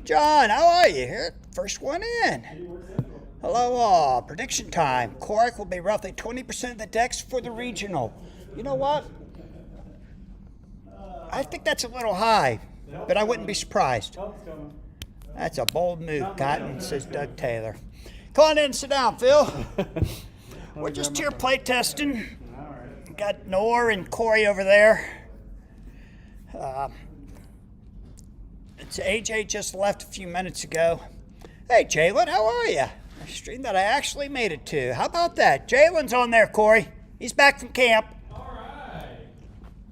John, how are you? Here, first one in. Hello all. Prediction time. Cork will be roughly 20% of the decks for the regional. You know what? I think that's a little high, but I wouldn't be surprised. That's a bold move, Cotton, says Doug Taylor. Come on in and sit down, Phil. We're just here play testing. Got Noor and Corey over there. It's AJ just left a few minutes ago. Hey, Jalen, how are you? A stream that I actually made it to. How about that? Jalen's on there, Corey. He's back from camp. All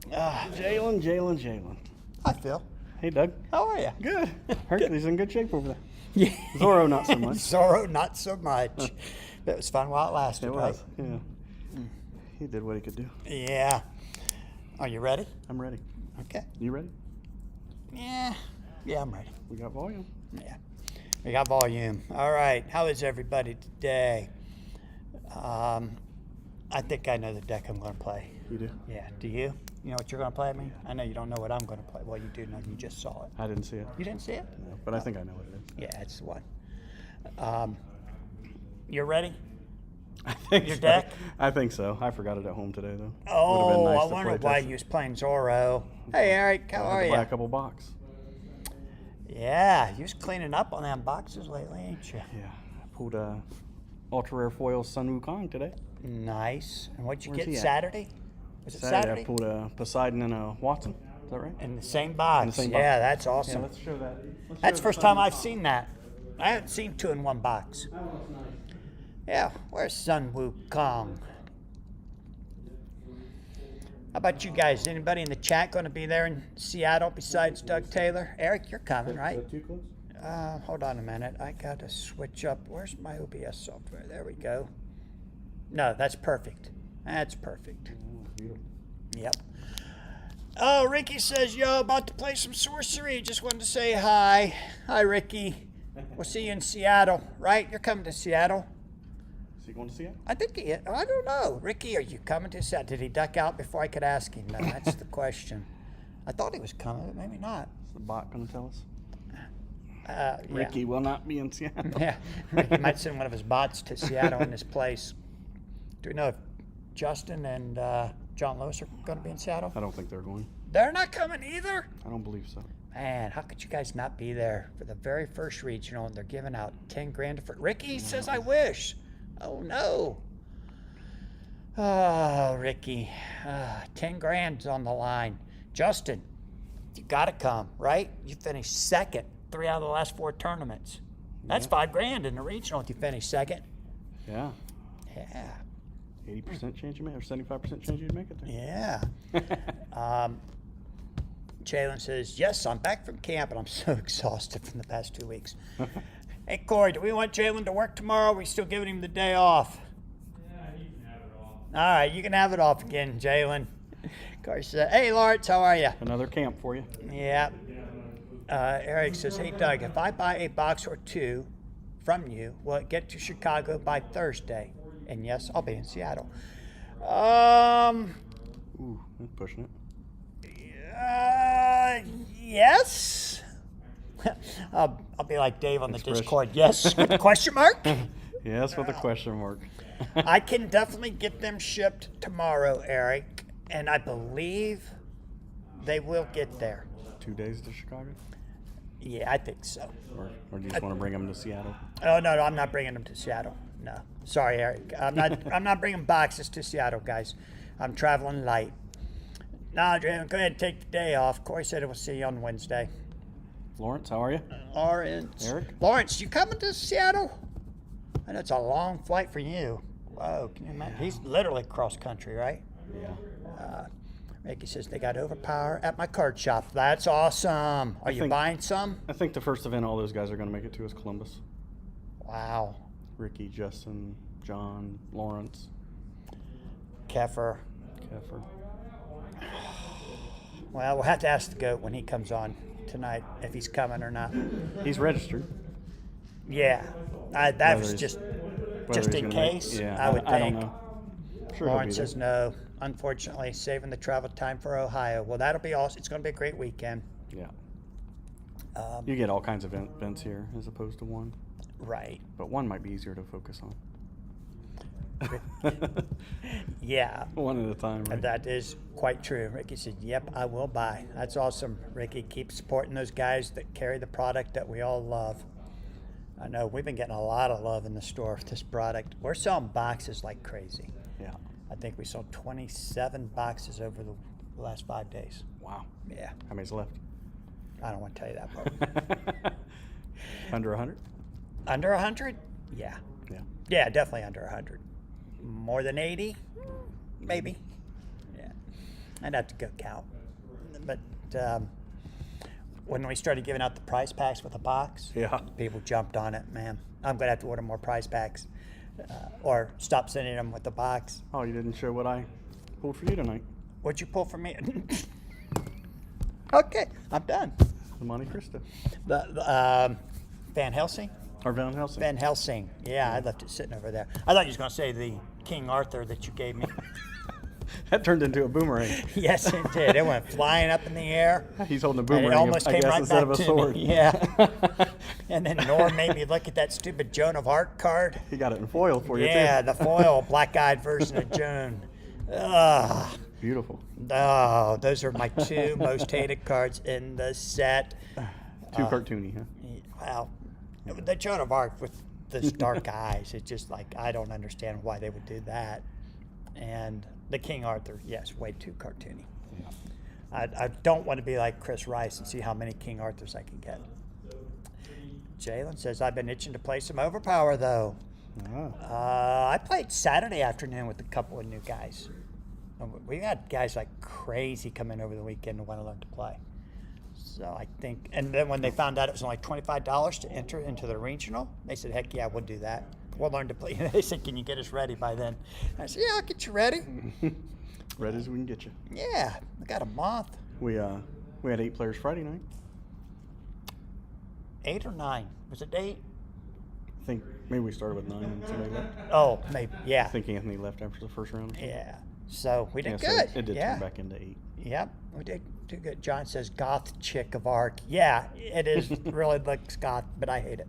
right. Jalen. Hi, Phil. Hey, Doug. How are you? Good. Hercules in good shape over there. Yeah. Zorro, not so much. Zorro, not so much. But it was fun while it lasted, It right? was. Yeah. He did what he could do. Yeah. Are you ready? I'm ready. Okay. You ready? Yeah, I'm ready. We got volume. Yeah. We got volume. All right. How is everybody today? I think I know the deck I'm going to play. You do? Yeah. Do you? You know what you're going to play, me? I know you don't know what I'm going to play. Well, you do know. You just saw it. I didn't see it. You didn't see it? No, but I think I know what it is. Yeah, it's the one. You're ready? I think Your so. deck? I think so. I forgot it at home today, though. Oh, Would've been nice I to wondered play why test you was playing Zorro. Hey, Eric, how I are had to buy a you? couple box. Yeah, you was cleaning up on them boxes lately, ain't you? Yeah. I pulled a ultra rare foil Sun Wukong today. Nice. And what'd you Where's get he at? Saturday? Was it Saturday Saturday? I pulled a Poseidon and a Watson. Is that right? In the same box. In the same box. Yeah, that's Yeah, awesome. let's show that. That's the first time I've seen that. I haven't seen two in one box. Yeah, where's Sun Wukong? How about you guys? Anybody in the chat going to be there in Seattle besides Doug Taylor? Eric, you're coming, right? Too close? Hold on a minute. I got to switch up. Where's my OBS software? There we go. No, that's perfect. That's perfect. Beautiful. Yep. Oh, Ricky says, yo, about to play some sorcery. Just wanted to say hi. Hi, Ricky. We'll see you in Seattle, right? You're coming to Seattle? Is he going to see it? I think he is. I don't know. Ricky, are you coming to Seattle? Did he duck out before I could ask him? No, that's the question. I thought he was coming, but maybe not. Is the bot going to tell us? Yeah. Ricky will not be in Seattle. Yeah, Ricky might send one of his bots to Seattle in this place. Do we know if Justin and John Lewis are going to be in Seattle? I don't think they're going. They're not coming either? I don't believe so. Man, how could you guys not be there for the very first regional and they're giving out 10 grand for Ricky says I wish. Oh no. Oh, Ricky. 10 grand's on the line. Justin, you gotta come, right? You finished second 3 out of the last 4 tournaments. That's 5 grand in the regional if you finish second. Yeah. Yeah. 80% chance you make, or 75% chance you'd make it there. Yeah. Jalen says, yes, I'm back from camp and I'm so exhausted from the past 2 weeks. Hey, Corey, do we want Jalen to work tomorrow? Or are we still giving him the day off? Yeah, you can have it all. All right, you can have it off again, Jalen. Corey says, hey, Lawrence, how are you? Another camp for you. Yeah. Eric says, hey, Doug, if I buy a box or 2 from you, will it get to Chicago by Thursday? And yes, I'll be in Seattle. Ooh, I'm pushing it. Yes. I'll be like Dave on the Expression. Discord. Yes, with a question mark. Yes, with a question mark. I can definitely get them shipped tomorrow, Eric, and I believe they will get there. 2 days to Chicago? Yeah, I think so. Or do you just want to bring them to Seattle? Oh no, I'm not bringing them to Seattle. No, sorry, Eric. I'm not bringing boxes to Seattle, guys. I'm traveling light. No, Jalen, go ahead and take the day off. Corey said we'll see you on Wednesday. Lawrence, how are you? Lawrence. Eric? Lawrence, you coming to Seattle? I know it's a long flight for you. Whoa, can you imagine? He's literally cross country, right? Yeah. Ricky says they got overpower at my card shop. That's awesome. Are you think- buying some? I think the first event all those guys are going to make it to is Columbus. Wow. Ricky, Justin, John, Lawrence, Keffer. Keffer. Well, we'll have to ask the GOAT when he comes on tonight if he's coming or not. He's registered. Yeah. That Whether was he's- just Whether he's in gonna make- case, yeah, I would I don't think. know. Sure, Lawrence he'll be says no. Unfortunately, saving the travel time for Ohio. Well, that'll be awesome. It's going to be a great weekend. there. You get all kinds of vents here as opposed to one, Right. but one might be easier to focus on. Yeah. One at a time, right? That is quite true. Ricky said, "Yep, I will buy." That's awesome, Ricky. Keep supporting those guys that carry the product that we all love. I know we've been getting a lot of love in the store with this product. We're selling boxes like crazy. Yeah. I think we sold 27 boxes over the last 5 days. Wow. Yeah, How many's left? I don't want to tell you that part. Under 100? Under 100? Yeah. Yeah. Yeah, definitely under 100. More than 80? Maybe. Yeah. I'd have to go count. But when we started giving out the prize packs with a box, Yeah. people jumped on it, man. I'm going to have to order more prize packs or stop sending them with the box. Oh, you didn't show what I pulled for you tonight. What'd you pull for me? Okay, I'm done. The Monte Cristo. The Van Helsing? Or Van Helsing. Van Helsing. Yeah, I left it sitting over there. I thought you was going to say the King Arthur that you gave me. That turned into a boomerang. Yes, it did. It went flying up in the air. He's holding a And boomerang, it almost I came guess, right instead back of a to sword. me. Yeah. And then Norm made me look at that stupid Joan of Arc card. He got it in foil for you, Yeah, too. the foil black-eyed version of Joan. Ugh. Beautiful. Oh, those are my two most hated cards in the set. Too cartoony, huh? Wow. The Joan of Arc with those dark eyes, it's just like, I don't understand why they would do that. And the King Arthur, yes, way too cartoony. I don't want to be like Chris Rice and see how many King Arthurs I can get. Jalen says, I've been itching to play some Overpower, though. Ah. I played Saturday afternoon with a couple of new guys. We had guys like crazy come in over the weekend and want to learn to play. So I think, and then when they found out it was only $25 to enter into the regional, they said, heck yeah, we'll do that. We'll learn to play. They said, can you get us ready by then? I said, yeah, I'll get you ready. Ready as we can get you. Yeah, I got a month. We had 8 players Friday night. 8 or 9? Was it 8? I think maybe we started with 9 and somebody left. Oh, maybe, yeah. I think Anthony left after the first round. Yeah. So we did Yeah, good. So it did yeah. turn back into 8. Yep, we did too good. John says goth chick of Arc. Yeah, it is really looks goth, but I hate it.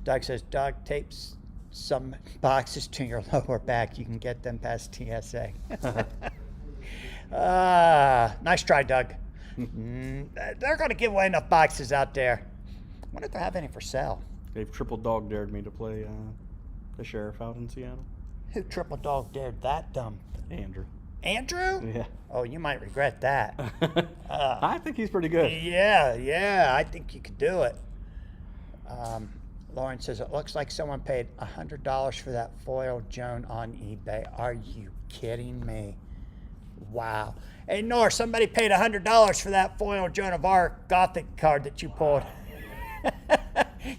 Doug says Doug tapes some boxes to your lower back. You can get them past TSA. Nice try, Doug. They're going to give away enough boxes out there. I wonder if they have any for sale. They've triple dog dared me to play the sheriff out in Seattle. Who triple dog dared that dumb? Andrew. Andrew? Yeah. Oh, you might regret that. I think he's pretty good. Yeah, I think you could do it. Lauren says, it looks like someone paid $100 for that foil Joan on eBay. Are you kidding me? Wow. Hey, Nor, somebody paid $100 for that foil Joan of Arc Gothic card that you pulled.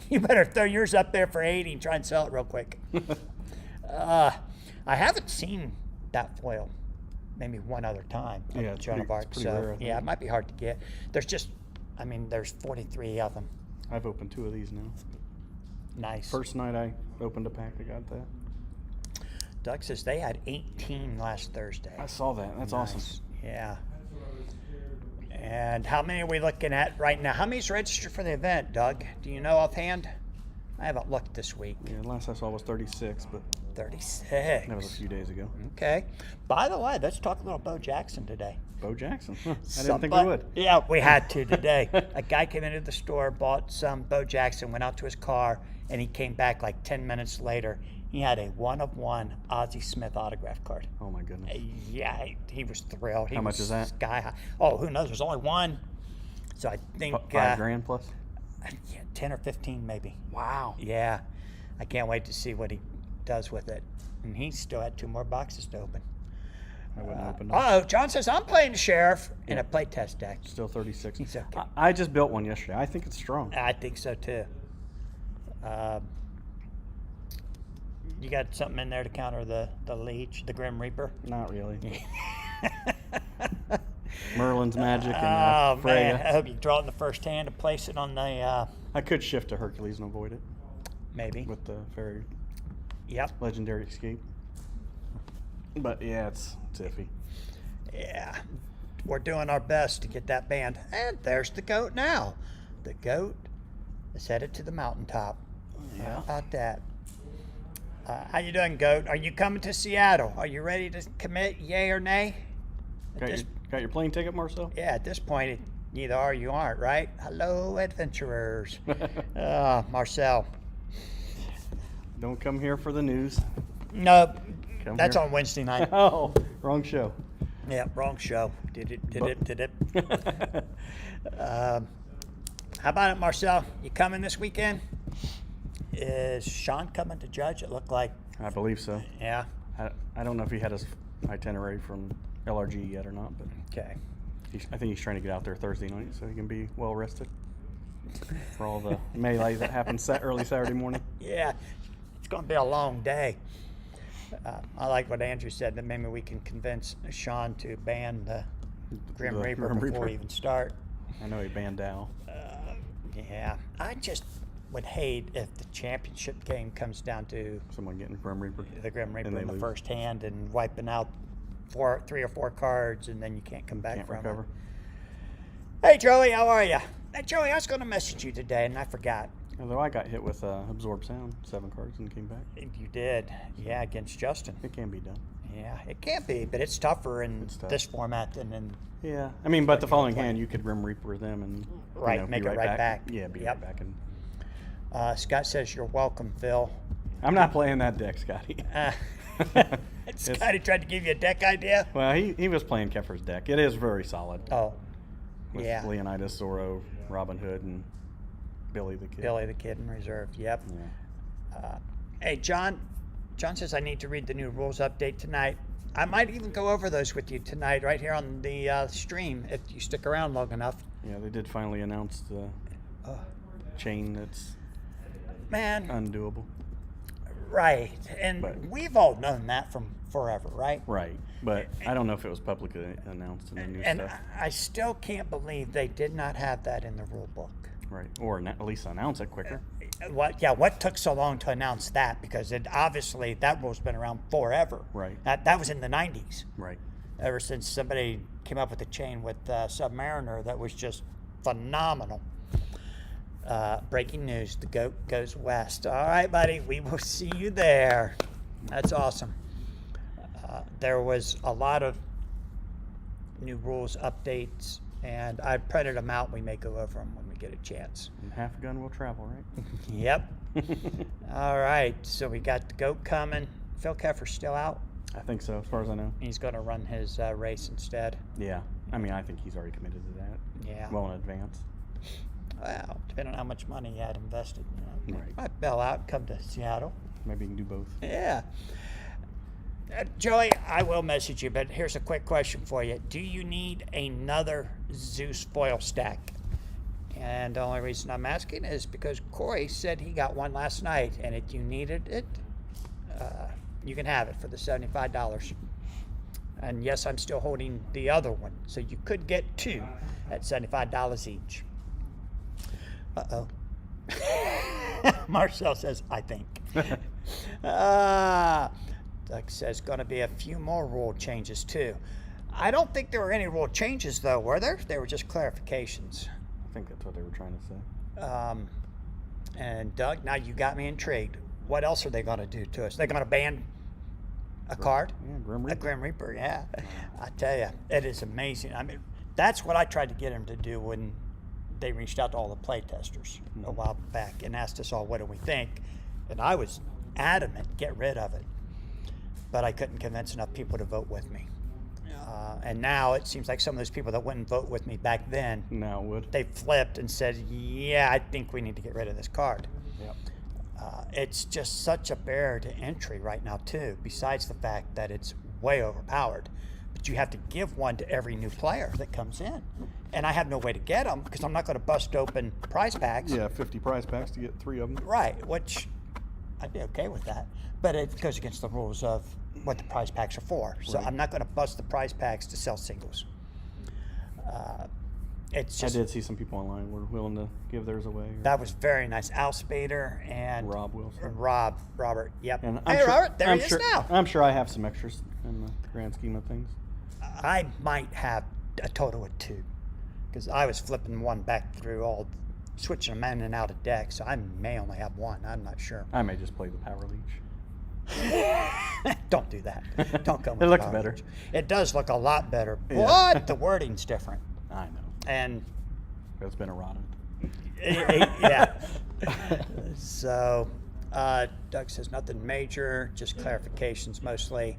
You better throw yours up there for 80 and try and sell it real quick. I haven't seen that foil maybe one other time. Yeah, it's Joan of Arc. pretty rare, I think. Yeah, it might be hard to get. There's 43 of them. I've opened 2 of these now. Nice. First night I opened a pack, I got that. Doug says they had 18 last Thursday. I saw that. That's awesome. Yeah. And how many are we looking at right now? How many's registered for the event, Doug? Do you know offhand? I haven't looked this week. Yeah, last I saw was 36, but 36. that was a few days ago. Okay. By the way, let's talk a little Bo Jackson today. Bo Jackson. Huh. I didn't think we would. Yeah, we had to today. A guy came into the store, bought some Bo Jackson, went out to his car, and he came back like 10 minutes later. He had a one-of-one Ozzie Smith autograph card. Oh my goodness. Yeah, he was thrilled. How much is that? Sky high. Oh, who knows? There's only one. So I think $5,000 plus? yeah, 10 or 15 maybe. Wow. Yeah. I can't wait to see what he does with it. And he still had 2 more boxes to open. I wouldn't open them. Oh, John says, I'm playing the Sheriff in a playtest deck. Still 36. He's okay. I just built one yesterday. I think it's strong. I think so too. You got something in there to counter the Leech, the Grim Reaper? Not really. Merlin's Magic and Oh, Freya. man. I hope you draw it in the first hand and place it on the, I could shift to Hercules and avoid it maybe. with the fairy Yep. legendary escape. But yeah, it's iffy. Yeah. We're doing our best to get that banned. And there's the goat now. The goat is headed to the mountaintop. Yeah. How about that? How you doing, goat? Are you coming to Seattle? Are you ready to commit, yay or nay? Got your plane ticket, Marcel? Yeah, at this point, it either are or you aren't, right? Hello, adventurers. Marcel. Don't come here for the news. No, Come that's here. on Wednesday night. Oh, wrong show. Yeah, wrong show. Did it. How about it, Marcel? You coming this weekend? Is Sean coming to judge? It looked like, I believe so. yeah. I don't know if he had his itinerary from LRG yet or not, but Okay. I think he's trying to get out there Thursday night so he can be well rested for all the melee that happens early Saturday morning. Yeah, it's going to be a long day. I like what Andrew said, that maybe we can convince Sean to ban the Grim The Reaper Grim before Reaper. we even start. I know he banned Dow. Yeah, I just would hate if the championship game comes down to Someone getting Grim Reaper. the Grim Reaper they in the lose. first hand and wiping out 3 or 4 cards, and then you can't come back Can't from recover. it. Hey, Joey, how are you? Hey, Joey, I was going to message you today, and I forgot. Although I got hit with Absorb Sound, 7 cards, and came back. You did, yeah, against Justin. It can be done. Yeah, it can't be, but it's tougher in It's tough. this format than in. Yeah, I mean, but the following hand, you could Grim Reaper them and Right, make be it right back. Yeah, be Yep. right back. And Scott says you're welcome, Phil. I'm not playing that deck, Scotty. Scotty tried to give you a deck idea. Well, he was playing Keffer's deck. It is very solid. Oh, With yeah. Leonidas, Zoro, Robin Hood, and Billy the Kid. Billy the Kid in reserve. Yep. Yeah. Hey, John. John says I need to read the new rules update tonight. I might even go over those with you tonight, right here on the stream, if you stick around long enough. Yeah, they did finally announce the chain that's Man, undoable. right. And But- we've all known that from forever, right? Right, but I don't know if it was publicly announced in the new And stuff. I still can't believe they did not have that in the rule book. Right, or at least announce it quicker. What took so long to announce that? Because obviously that rule's been around forever. Right. That was in the 90s. Right. Ever since somebody came up with a chain with Submariner that was just phenomenal. Breaking news, the goat goes west. All right, buddy, we will see you there. That's awesome. There was a lot of new rules updates, and I printed them out. We may go over them when we get a chance. And half a gun will travel, right? Yep. All right, so we got the goat coming. Phil Keffer's still out. I think so, as far as I know. He's going to run his race instead. Yeah, I mean, I think he's already committed to that. Yeah. Well in advance. Well, depending on how much money he had invested. You know, Right. might bail out and come to Seattle. Maybe you can do both. Yeah. Joey, I will message you, but here's a quick question for you. Do you need another Zeus foil stack? And the only reason I'm asking is because Corey said he got one last night, and if you needed it, you can have it for the $75. And yes, I'm still holding the other one, so you could get 2 at $75 each. Uh-oh. Marcel says, I think. Doug says, going to be a few more rule changes, too. I don't think there were any rule changes, though, were there? They were just clarifications. I think that's what they were trying to say. And Doug, now you got me intrigued. What else are they going to do to us? They're going to ban a card? Yeah, Grim A Reaper. Grim Reaper, yeah. I tell you, it is amazing. I mean, that's what I tried to get him to do when they reached out to all the play testers a while back and asked us all, what do we think? And I was adamant, get rid of it. But I couldn't convince enough people to vote with me. And now it seems like some of those people that wouldn't vote with me back then, Now it would. they flipped and said, yeah, I think we need to get rid of this card. Yep. It's just such a barrier to entry right now, too, besides the fact that it's way overpowered. But you have to give one to every new player that comes in. And I have no way to get them because I'm not going to bust open prize packs. Yeah, 50 prize packs to get 3 of them. Right, which I'd be okay with that. But it goes against the rules of what the prize packs are for. So Right. I'm not going to bust the prize packs to sell singles. It's I just, did see some people online were willing to give theirs away. or that was very nice. Al Spader and Rob Wilson. Robert, yep. And Hey, Robert, there he is sure, now. I'm sure I have some extras in the grand scheme of things. I might have a total of 2 because I was flipping one back through all switching them in and out of deck, so I may only have one. I'm not sure. I may just play the Power Leech. Don't do that. Don't come with It the looks Power better. Leech. It does look a lot better, Yeah. but the wording's different. I know. And It's been eroded. yeah. So, Doug says nothing major, just clarifications mostly.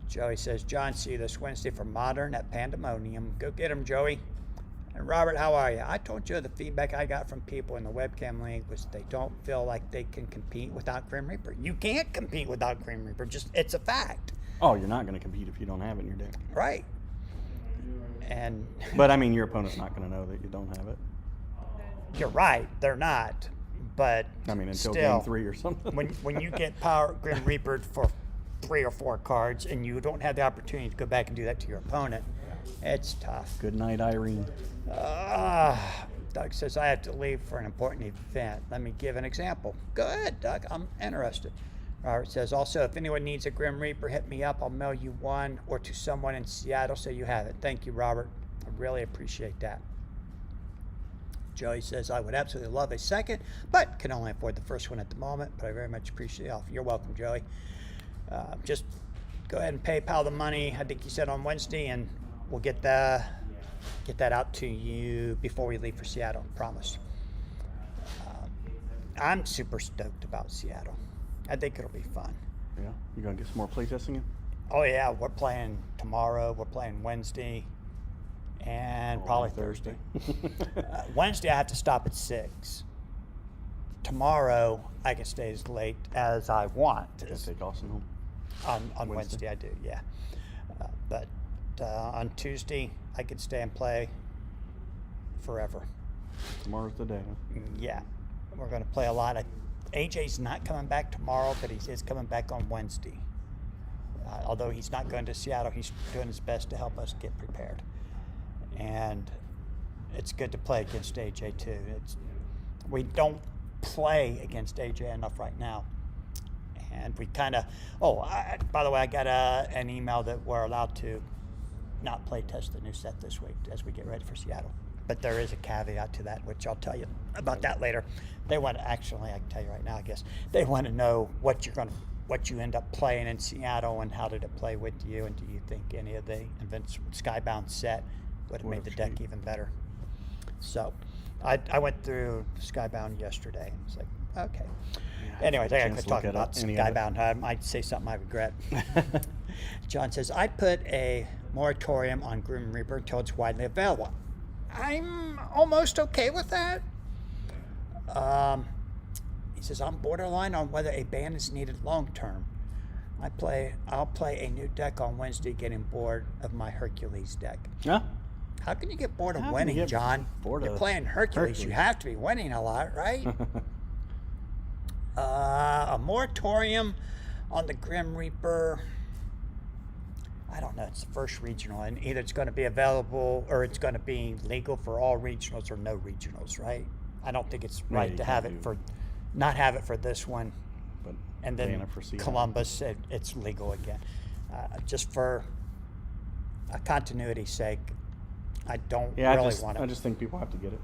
Joey says, John, see you this Wednesday for Modern at Pandemonium. Go get him, Joey. And Robert, how are you? I told you the feedback I got from people in the webcam league was they don't feel like they can compete without Grim Reaper. You can't compete without Grim Reaper. Just it's a fact. Oh, you're not going to compete if you don't have it in your deck. Right. And But I mean, your opponent's not going to know that you don't have it. you're right, they're not. But I mean, until still, game 3 or something. when you get Power Grim Reaper for 3 or 4 cards and you don't have the opportunity to go back and do that to your opponent, it's tough. Good night, Irene. Doug says, I have to leave for an important event. Let me give an example. Go ahead, Doug. I'm interested. Robert says, also, if anyone needs a Grim Reaper, hit me up. I'll mail you one or to someone in Seattle so you have it. Thank you, Robert. I really appreciate that. Joey says, I would absolutely love a second, but can only afford the first one at the moment, but I very much appreciate the offer. You're welcome, Joey. Just go ahead and PayPal the money, I think you said on Wednesday, and we'll get that out to you before we leave for Seattle, promise. I'm super stoked about Seattle. I think it'll be fun. Yeah. You going to get some more playtesting in? Oh, yeah, we're playing tomorrow, we're playing Wednesday, and probably Thursday. Wednesday, I have to stop at 6. Tomorrow, I can stay as late as I want. Just take Austin home. On Wednesday, I do, yeah. But on Tuesday, I could stay and play forever. Tomorrow's the day, huh? Yeah, we're going to play a lot. AJ's not coming back tomorrow, but he is coming back on Wednesday. Although he's not going to Seattle, he's doing his best to help us get prepared. And it's good to play against AJ too. We don't play against AJ enough right now. And we kind of, by the way, I got an email that we're allowed to not play test the new set this week as we get ready for Seattle. But there is a caveat to that, which I'll tell you about that later. They want to, actually, I can tell you right now, I guess, they want to know what you end up playing in Seattle and how did it play with you, and do you think any of the events Skybound set would have made the deck even better. So I went through Skybound yesterday and was like, okay. Yeah, Anyways, I got to chance quit to look talking at about any of it. Skybound. I might say something I regret. John says, I put a moratorium on Grim Reaper until it's widely available. I'm almost okay with that. He says, I'm borderline on whether a ban is needed long term. I'll play a new deck on Wednesday, getting bored of my Hercules deck. Yeah. How can you get bored of How can you winning, get John? bored You're of playing Hercules. You Hercules? have to be winning a lot, right? A moratorium on the Grim Reaper. I don't know. It's the first regional, and either it's going to be available or it's going to be legal for all regionals or no regionals, right? I don't think it's Yeah, right you to can't have it do- not have it for this one, But and ban then it for Seattle. Columbus, it's legal again. Just for a continuity's sake, I don't Yeah, really I want to. just think people have to get it.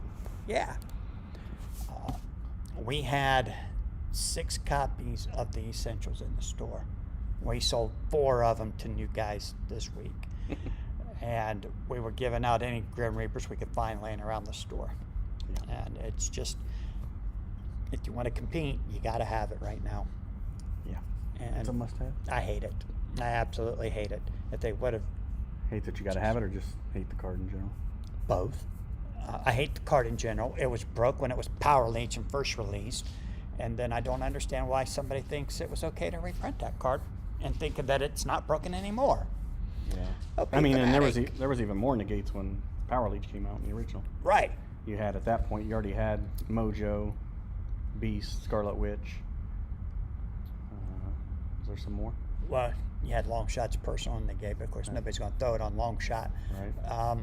Yeah. We had 6 copies of the Essentials in the store. We sold 4 of them to new guys this week. And we were giving out any Grim Reapers we could find laying around the store. Yeah. And it's just, if you want to compete, you got to have it right now. Yeah. And It's a must-have. I hate it. I absolutely hate it. If they would have Hate that you got to have it, or just hate the card in general? both. I hate the card in general. It was broke when it was Power Leech and first released. And then I don't understand why somebody thinks it was okay to reprint that card and thinking that it's not broken anymore. Yeah. Okay, I mean, and there fanatic. was even more negates when Power Leech came out in the original. Right. You had, at that point, you already had Mojo, Beast, Scarlet Witch. Is there some more? Well, you had Long Shot's personal in the game, but of course nobody's going to throw it on Long Shot. Right.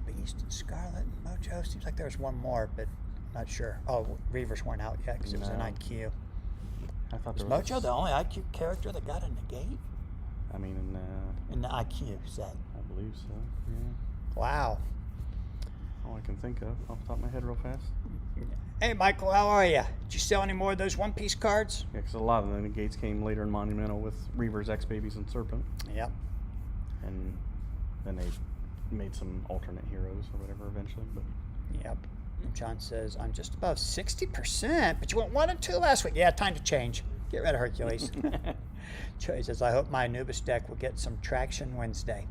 Beast and Scarlet and Mojo. Seems like there was one more, but I'm not sure. Oh, Reavers weren't out yet because it was an No. IQ. I thought Was there was Mojo the only IQ character that got a negate I mean, in the IQ set? I believe so. Yeah. Wow. all I can think of off the top of my head real fast. Hey, Michael, how are you? Did you sell any more of those one-piece cards? Yeah, because a lot of the negates came later in Monumental with Reavers, X-Babies, and Serpent. Yep. And then they made some alternate heroes or whatever eventually. But Yep. John says, I'm just above 60%, but you went 1 and 2 last week. Yeah, time to change. Get rid of Hercules. Joey says, I hope my Anubis deck will get some traction Wednesday.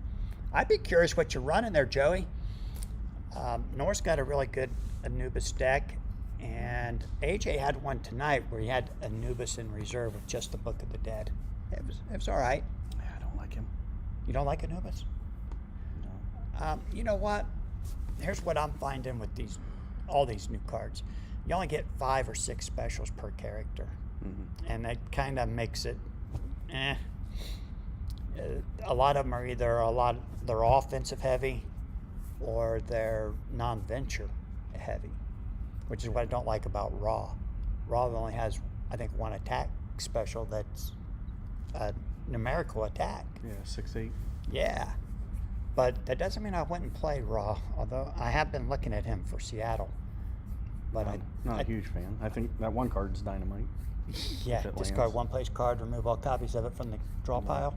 I'd be curious what you're running there, Joey. Nor's got a really good Anubis deck, and AJ had one tonight where he had Anubis in reserve with just the Book of the Dead. It was all right. yeah, I don't like him. You don't like Anubis? No. You know what? Here's what I'm finding with all these new cards. You only get 5 or 6 specials per character, and that kind of makes it, a lot of them are either they're offensive heavy, or they're non-venture heavy, which is what I don't like about Raw. Raw only has, I think, 1 attack special that's a numerical attack. Yeah, 6'8". Yeah. But that doesn't mean I wouldn't play Raw, although I have been looking at him for Seattle. But Not a huge fan. I think that one card's dynamite. yeah, if it discard lands. one place card, remove all copies of it from the draw pile.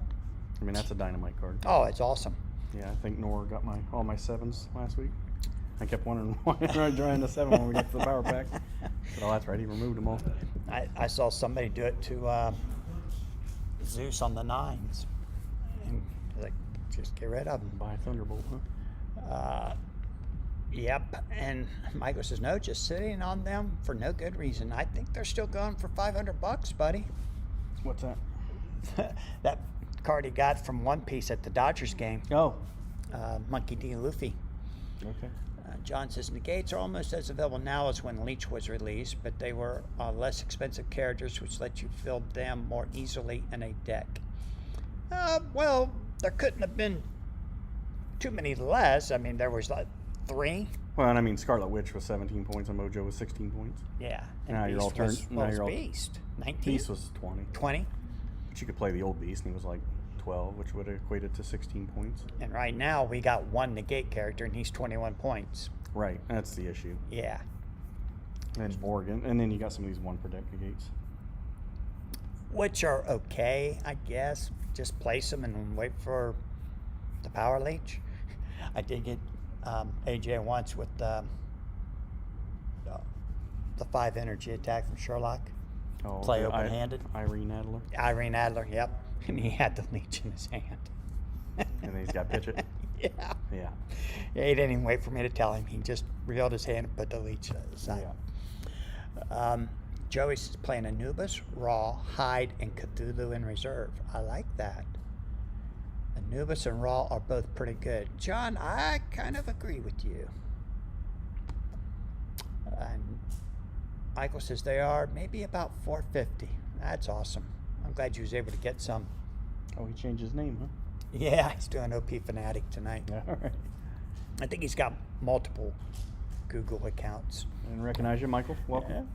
I mean, that's a dynamite card. Oh, it's awesome. Yeah, I think Nor got all my 7s last week. I kept wondering why I drawing the 7 when we get to the power pack. But oh, that's right, he removed them all. I saw somebody do it to Zeus on the 9s. And like, just get rid of them. Buy Thunderbolt, huh? Yep. And Michael says, no, just sitting on them for no good reason. I think they're still going for $500, buddy. What's that? That card he got from One Piece at the Dodgers game, Oh, Monkey D. Luffy. okay. John says, negates are almost as available now as when Leech was released, but they were less expensive characters, which let you fill them more easily in a deck. Well, there couldn't have been too many less. I mean, there was like 3. Well, and I mean, Scarlet Witch was 17 points and Mojo was 16 points. Yeah. And Now you're all Beast was, turned- what now was you're all- Beast? 19? Beast was 20. 20? But you could play the old Beast, and he was like 12, which would have equated to 16 points. And right now we got 1 negate character, and he's 21 points. Right, that's the issue. Yeah. And Morgan, and then you got some of these 1 per deck negates. Which are okay, I guess. Just place them and wait for the power leech. I did get AJ once with the 5 energy attack from Sherlock. Oh, Play the open-handed. Irene Adler. Irene Adler, yep. And he had the leech in his hand. And then he's got pitch it. Yeah. Yeah. Yeah, he didn't even wait for me to tell him. He just reeled his hand and put the leech aside. Joey's playing Anubis, Raw, Hyde, and Cthulhu in reserve. I like that. Anubis and Raw are both pretty good. John, I kind of agree with you. And Michael says they are maybe about 450. That's awesome. I'm glad you was able to get some. Oh, he changed his name, huh? Yeah, he's doing OP Fanatic tonight. Yeah, all right. I think he's got multiple Google accounts. And recognize you, Michael. Welcome.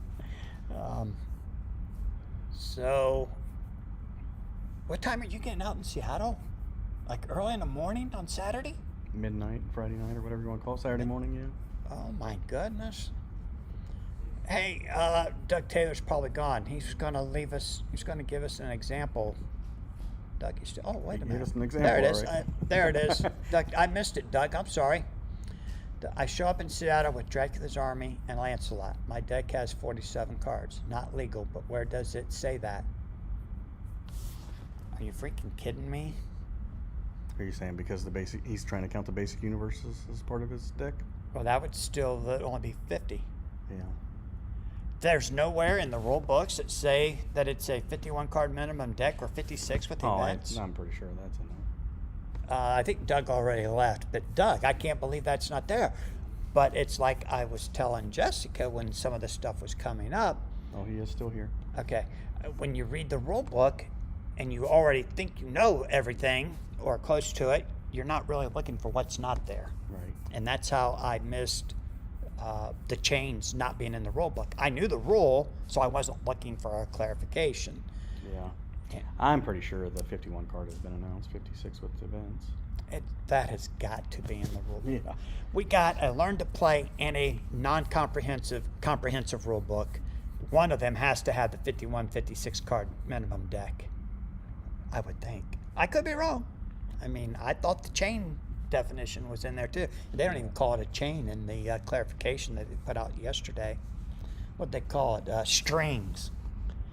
So, what time are you getting out in Seattle? Like early in the morning on Saturday? Midnight, Friday night, or whatever you want to call it. Saturday morning, yeah. Oh my goodness. Hey, Doug Taylor's probably gone. He's going to leave us, he's going to give us an example. Doug, you still, oh, wait a Give minute. us an example, There it is. all right. There it is. Doug, I missed it, Doug. I'm sorry. I show up in Seattle with Dracula's Army and Lancelot. My deck has 47 cards. Not legal, but where does it say that? Are you freaking kidding me? Are you saying because he's trying to count the basic universes as part of his deck? Well, that would still only be 50. Yeah. There's nowhere in the rule books that say that it's a 51 card minimum deck or 56 with events. I'm pretty sure that's in there. I think Doug already left, but Doug, I can't believe that's not there. But it's like I was telling Jessica when some of the stuff was coming up. Oh, he is still here. Okay, when you read the rule book and you already think you know everything or close to it, you're not really looking for what's not there. Right. And that's how I missed the chains not being in the rule book. I knew the rule, so I wasn't looking for a clarification. Yeah. Yeah. I'm pretty sure the 51 card has been announced, 56 with events. That has got to be in the rule. Yeah. We got a learn to play and a comprehensive rule book. One of them has to have the 51, 56 card minimum deck, I would think. I could be wrong. I mean, I thought the chain definition was in there too. They don't even call it a chain in the clarification that they put out yesterday. What'd they call it? Strings.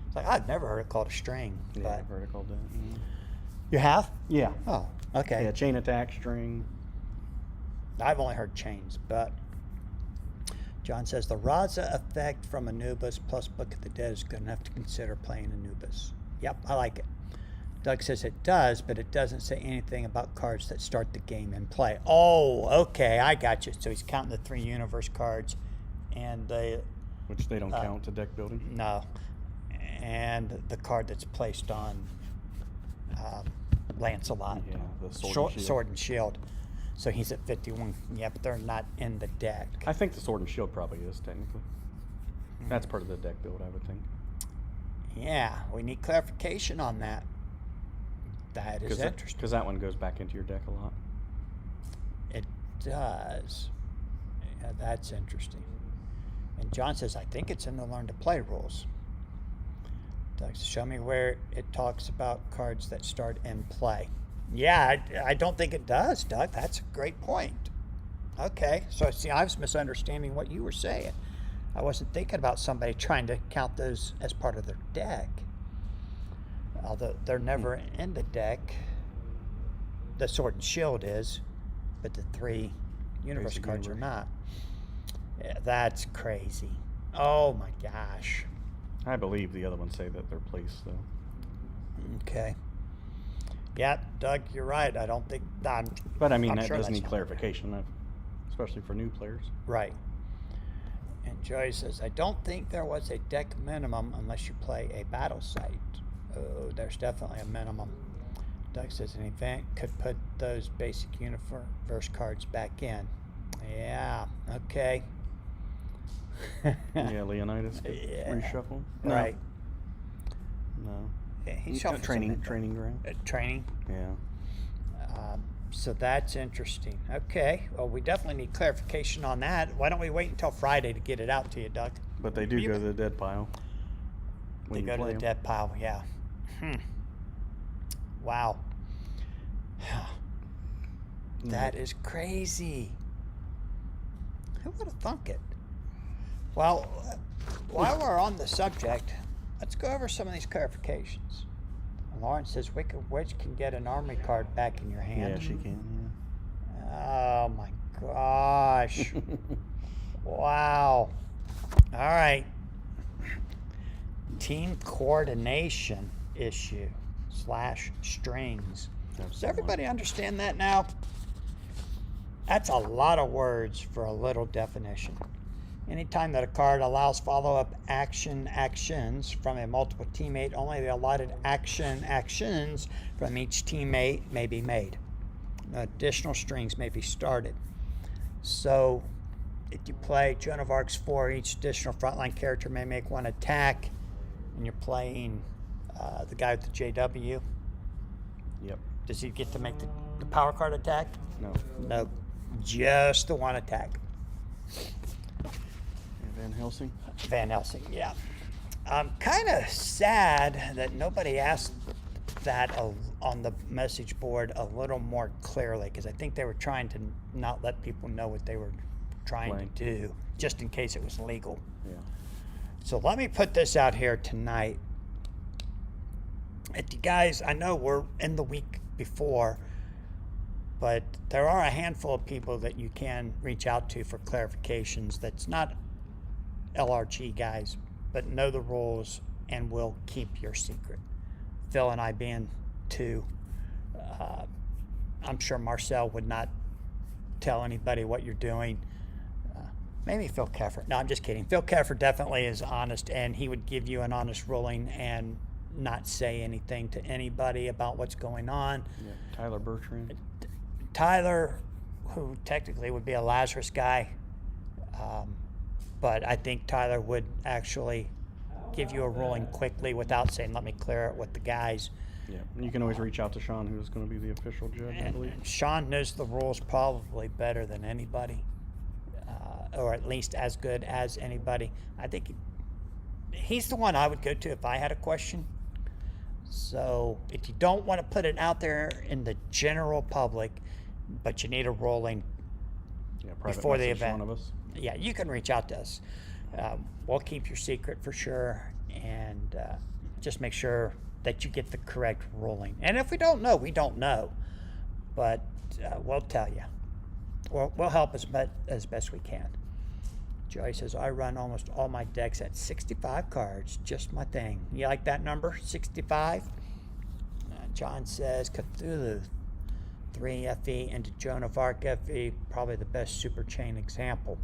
It's like, I've never heard it called a string. Yeah, But I've heard it called that. you have? Yeah. Oh, okay. Yeah, chain attack, string. I've only heard chains, but John says the Raza effect from Anubis plus Book of the Dead is good enough to consider playing Anubis. Yep, I like it. Doug says it does, but it doesn't say anything about cards that start the game in play. Oh, okay, I got you. So he's counting the 3 universe cards and the Which they don't count to deck building. no, and the card that's placed on Lancelot. Yeah, the sword and shield. And shield. So he's at 51. Yeah, but they're not in the deck. I think the sword and shield probably is technically. That's part of the deck build, I would think. Yeah, we need clarification on that. That is interesting. Because that one goes back into your deck a lot. It does. Yeah, that's interesting. And John says, I think it's in the Learn to Play rules. Doug says, show me where it talks about cards that start in play. Yeah, I don't think it does, Doug. That's a great point. Okay, so see, I was misunderstanding what you were saying. I wasn't thinking about somebody trying to count those as part of their deck. Although they're never in the deck. The Sword and Shield is, but the 3 universe Basic cards universe. are not. Yeah, that's crazy. Oh my gosh. I believe the other ones say that they're placed, though. Okay. Yeah, Doug, you're right. I don't think. But I mean, I'm that sure does that's need not clarification, especially for new players. right. And Joy says, I don't think there was a deck minimum unless you play a battle site. Oh, there's definitely a minimum. Doug says an event could put those basic universe cards back in. Yeah, okay. Yeah, Leonidas get Yeah. reshuffled. Right. No. Yeah, he He's shuffles got training them in. ground. Training. Yeah. So that's interesting. Okay. Well, we definitely need clarification on that. Why don't we wait until Friday to get it out to you, Doug? But they do go to the dead pile. They when you go to play the 'em. dead pile, yeah. Wow. That is crazy. Who would have thunk it? Well, while we're on the subject, let's go over some of these clarifications. Lawrence says Wicked Witch can get an armory card back in your hand. Yeah, she can. Oh my gosh. Wow. All right. Team coordination issue / strings. Does everybody understand that now? That's a lot of words for a little definition. Anytime that a card allows follow-up actions from a multiple teammate, only the allotted actions from each teammate may be made. Additional strings may be started. So if you play Joan of Arc's 4, each additional frontline character may make 1 attack, and you're playing the guy with the JW. Yep. Does he get to make the power card attack? No. No, just the 1 attack. Van Helsing. Van Helsing, yeah. I'm kind of sad that nobody asked that on the message board a little more clearly, because I think they were trying to not let people know what they were trying Right. to do, just in case it was legal. Yeah. So let me put this out here tonight. You guys, I know we're in the week before, but there are a handful of people that you can reach out to for clarifications that's not LRG guys, but know the rules and will keep your secret. Phil and I being 2. I'm sure Marcel would not tell anybody what you're doing. Maybe Phil Keffer. No, I'm just kidding. Phil Keffer definitely is honest, and he would give you an honest ruling and not say anything to anybody about what's going on. Yeah. Tyler Bertrand. Tyler, who technically would be a Lazarus guy, but I think Tyler would actually give you a ruling quickly without saying, let me clear it with the guys. Yeah, and you can always reach out to Sean, who's going to be the official judge, I believe. And Sean knows the rules probably better than anybody, or at least as good as anybody. I think he's the one I would go to if I had a question. So if you don't want to put it out there in the general public, but you need a ruling Yeah, private before the message event, one of us. yeah, you can reach out to us. We'll keep your secret for sure, and just make sure that you get the correct ruling. And if we don't know, we don't know, but we'll tell you. We'll help as best we can. Joey says, I run almost all my decks at 65 cards, just my thing. You like that number, 65? John says, Cthulhu, 3 FE into Joan of Arc FE, probably the best super chain example.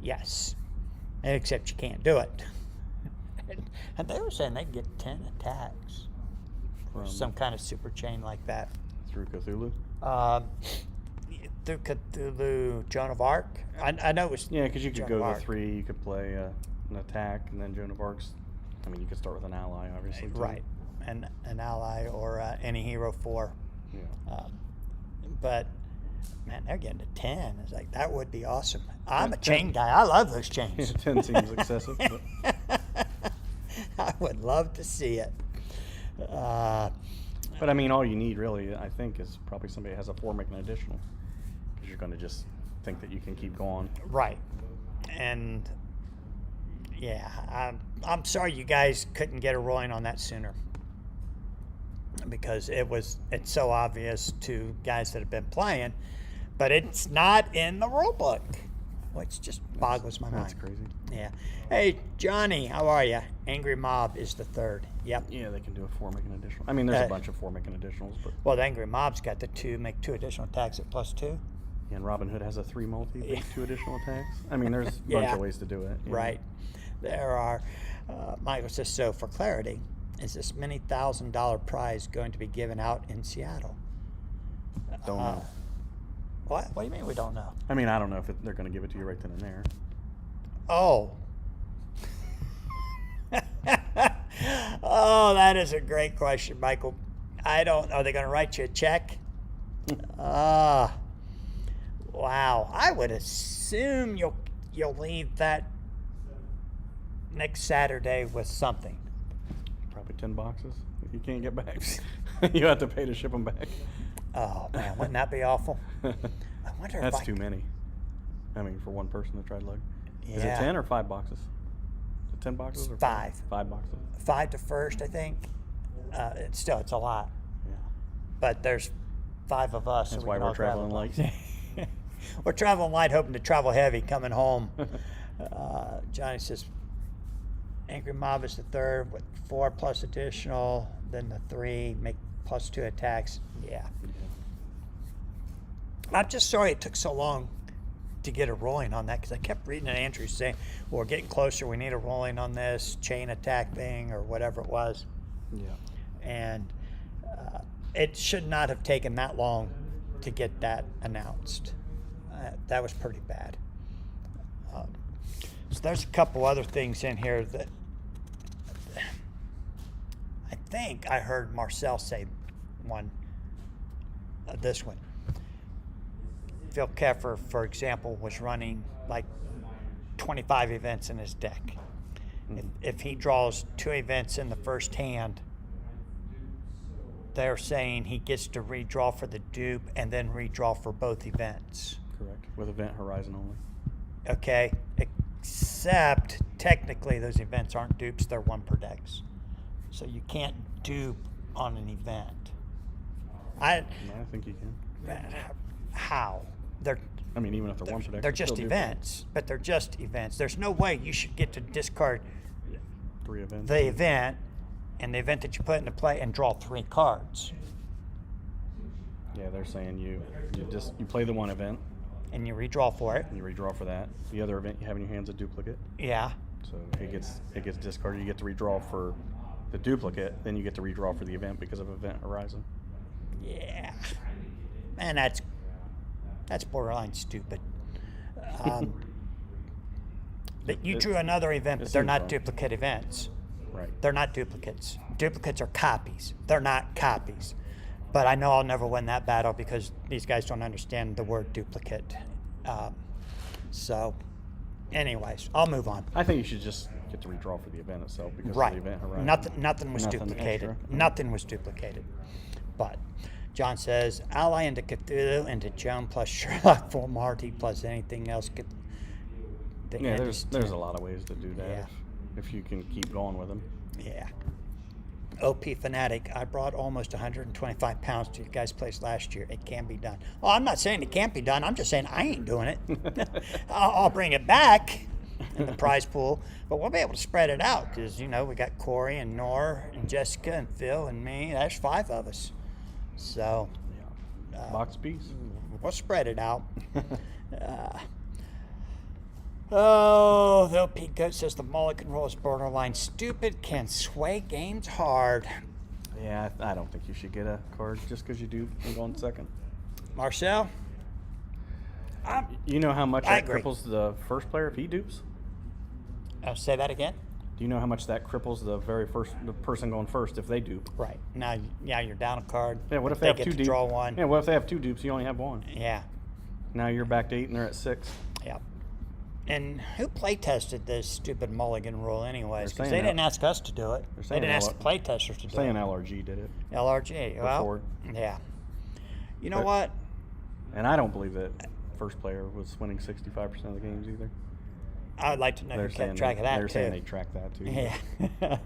Yes, except you can't do it. And they were saying they'd get 10 attacks From some kind of super chain like that. through Cthulhu. Through Cthulhu, Joan of Arc. I know it was. Yeah, because you could Joan go of to Arc. 3, you could play an attack, and then Joan of Arc's. I mean, you could start with an ally, obviously. Too. Right, and an ally or any hero 4. Yeah. But man, they're getting to 10. It's like that would be awesome. I'm Yeah, a chain guy. I love those chains. 10 seems excessive. But I would love to see it. But I mean, all you need really, I think, is probably somebody that has a 4 make an additional, because you're going to just think that you can keep going. Right, and yeah, I'm sorry you guys couldn't get a ruling on that sooner, because it's so obvious to guys that have been playing, but it's not in the rule book, which just boggles my mind. That's crazy. Yeah. Hey, Johnny, how are you? Angry Mob is the 3rd. Yep. Yeah, they can do a 4 make an additional. I mean, there's a bunch of 4 making additionals, but Well, the Angry Mob's got the 2, make 2 additional attacks at +2. yeah, and Robin Hood has a 3 multi, make 2 additional attacks. I mean, there's a bunch Yeah. of ways to do it. you know. Right. There are. Michael says, so for clarity, is this many $1,000 prize going to be given out in Seattle? Don't know. What? What do you mean we don't know? I mean, I don't know if they're going to give it to you right then and there. Oh. Oh, that is a great question, Michael. I don't know. Are they going to write you a check? Wow. I would assume you'll leave that next Saturday with something. Probably 10 boxes if you can't get back. You have to pay to ship them back. Oh man, wouldn't that be awful? I wonder if That's too many. I mean, for one person to try luck. Yeah. Is it 10 or 5 boxes? Is it 10 boxes or 5. 5 boxes. 5 to first, I think. It's a lot. Yeah. But there's 5 of us. so That's we why can we're all grab traveling a light. box. We're traveling light, hoping to travel heavy coming home. Johnny says, Angry Mob is the 3rd with 4 plus additional, then the 3 make +2 attacks. Yeah. I'm just sorry it took so long to get a ruling on that, because I kept reading at Andrew saying, well, we're getting closer, we need a ruling on this chain attack thing or whatever it was. Yeah. And it should not have taken that long to get that announced. That was pretty bad. So there's a couple other things in here that I think I heard Marcel say this one. Phil Keffer, for example, was running like 25 events in his deck. If he draws 2 events in the first hand, they're saying he gets to redraw for the dupe and then redraw for both events. Correct. With event horizon only. Okay? Except technically those events aren't dupes, they're 1 per decks. So you can't dupe on an event. No, I think you can. How? I mean, even if they're 1 per deck. They're it's just still events, but they're just events. There's no way you should get to discard 3 events. the event and the event that you put into play and draw 3 cards. Yeah, they're saying you play the 1 event And you redraw for it. and you redraw for that. The other event you have in your hand's a duplicate. Yeah. So it gets discarded. You get to redraw for the duplicate, then you get to redraw for the event because of event horizon. Yeah. Man, that's borderline stupid. But you drew another event, it but they're seems not fun. duplicate events. Right. They're not duplicates. Duplicates are copies. They're not copies. But I know I'll never win that battle because these guys don't understand the word duplicate. So, anyways, I'll move on. I think you should just get to redraw for the event itself because Right. of the event horizon. Nothing was Nothing duplicated. extra. Nothing was duplicated. But John says, ally into Cthulhu, into Joan plus Sherlock for Marty plus anything else. The Yeah, end there's is a lot of ways to do that Yeah. if you can keep going with them. Yeah. OP Fanatic, I brought almost 125 pounds to you guys' place last year. It can be done. Well, I'm not saying it can't be done. I'm just saying I ain't doing it. I'll bring it back in the prize pool, but we'll be able to spread it out because, we got Corey and Nor and Jessica and Phil and me. There's 5 of us. So Box piece. we'll spread it out. The OP Goat says the mulligan roll is borderline stupid, can sway games hard. Yeah, I don't think you should get a card just because you do and go in second. Marcel? You know how much I that agree. cripples the first player if he dupes? Say that again? Do you know how much that cripples the person going first if they dupe? Right. Now you're down a card. Yeah, what if they have get two to dupes? draw one? Yeah, what if they have 2 dupes, you only have 1? Yeah. Now you're back to 8 and they're at 6. Yeah. And who play tested this stupid mulligan rule anyways? Because saying they that- didn't ask us to do it. They saying didn't ask that- the play testers to do Saying it. LRG did it. LRG. Well, Ford. yeah. You know But- what? And I don't believe that first player was winning 65% of the games either. I would like to know who kept track of that They're too. saying they track that too. Yeah.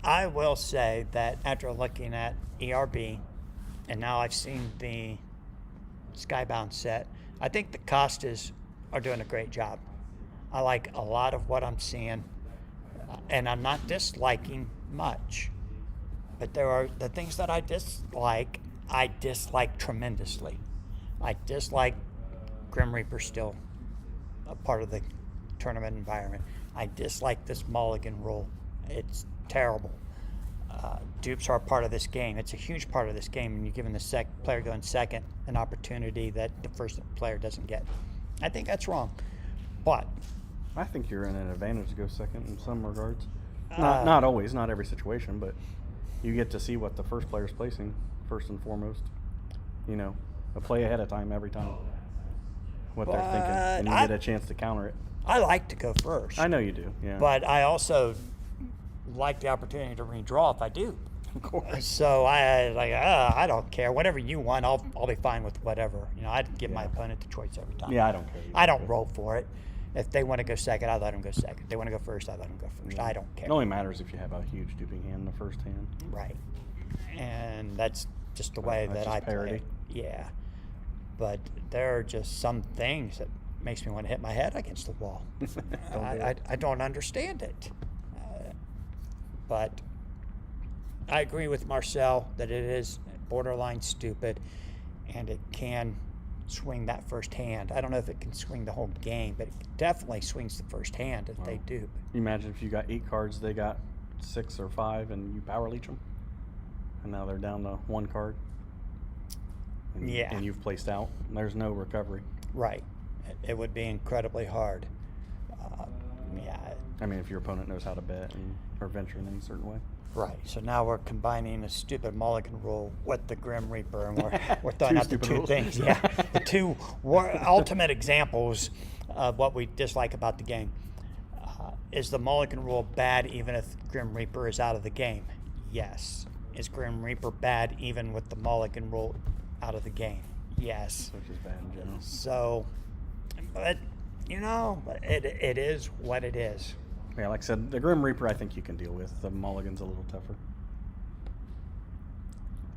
I will say that after looking at ERB, and now I've seen the Skybound set, I think the Costas are doing a great job. I like a lot of what I'm seeing, and I'm not disliking much. But there are the things that I dislike tremendously. I dislike Grim Reaper still a part of the tournament environment. I dislike this mulligan rule. It's terrible. Dupes are a part of this game. It's a huge part of this game, and you're giving the player going second an opportunity that the first player doesn't get. I think that's wrong. But I think you're in an advantage to go second in some regards. Not always, not every situation, but you get to see what the first player's placing first and foremost. A play ahead of time every time. What they're thinking, and you get a chance to counter it. I like to go first. I know you do, yeah. But I also like the opportunity to redraw if I do. Of course. So I don't care. Whatever you want, I'll be fine with whatever. I'd give my opponent the choice every time. Yeah, I don't care. I don't roll for it. If they want to go second, I let them go second. If they want to go first, I let them go first. I don't care. It only matters if you have a huge duping hand in the first hand. Right. And that's just the way That's that I just parity. play it. Yeah. But there are just some things that makes me want to hit my head against the wall. I don't understand it. But I agree with Marcel that it is borderline stupid, and it can swing that first hand. I don't know if it can swing the whole game, but it definitely swings the first hand if they do. You imagine if you got 8 cards, they got 6 or 5, and you power leech them, and now they're down to 1 card. And, Yeah. And you've placed out. There's no recovery. Right. It would be incredibly hard. Yeah. I mean, if your opponent knows how to bet or venture in any certain way. Right. So now we're combining a stupid mulligan rule with the Grim Reaper, and we're throwing out the stupid two rules. things. Yeah. The two ultimate examples of what we dislike about the game. Is the mulligan rule bad even if Grim Reaper is out of the game? Yes. Is Grim Reaper bad even with the mulligan rule out of the game? Yes. Which is bad in general. So, but it is what it is. Yeah, like I said, the Grim Reaper I think you can deal with. The mulligan's a little tougher.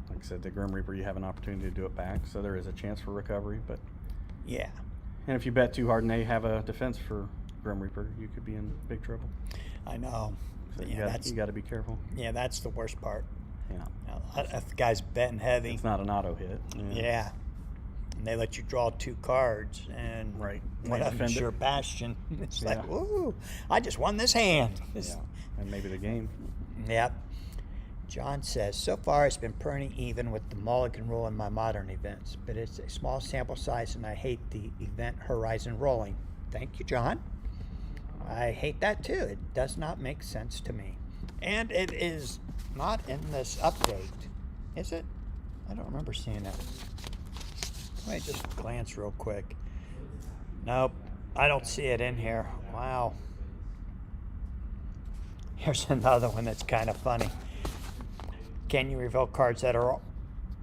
Like I said, the Grim Reaper you have an opportunity to do it back, so there is a chance for recovery. But Yeah. and if you bet too hard and they have a defense for Grim Reaper, you could be in big trouble. I know. So Yeah, you got to be careful. Yeah, that's the worst part. Yeah, If the guy's betting heavy, it's not an auto hit. yeah, and they let you draw 2 cards, and Right. one They of them's defend it. your bastion. It's like, Yeah. ooh, I just won this hand. Yeah, and maybe the game. Yep. John says, so far it's been pretty even with the mulligan rule in my modern events, but it's a small sample size and I hate the event horizon rolling. Thank you, John. I hate that too. It does not make sense to me. And it is not in this update, is it? I don't remember seeing it. Let me just glance real quick. Nope, I don't see it in here. Wow. Here's another one that's kind of funny. Can you reveal cards that are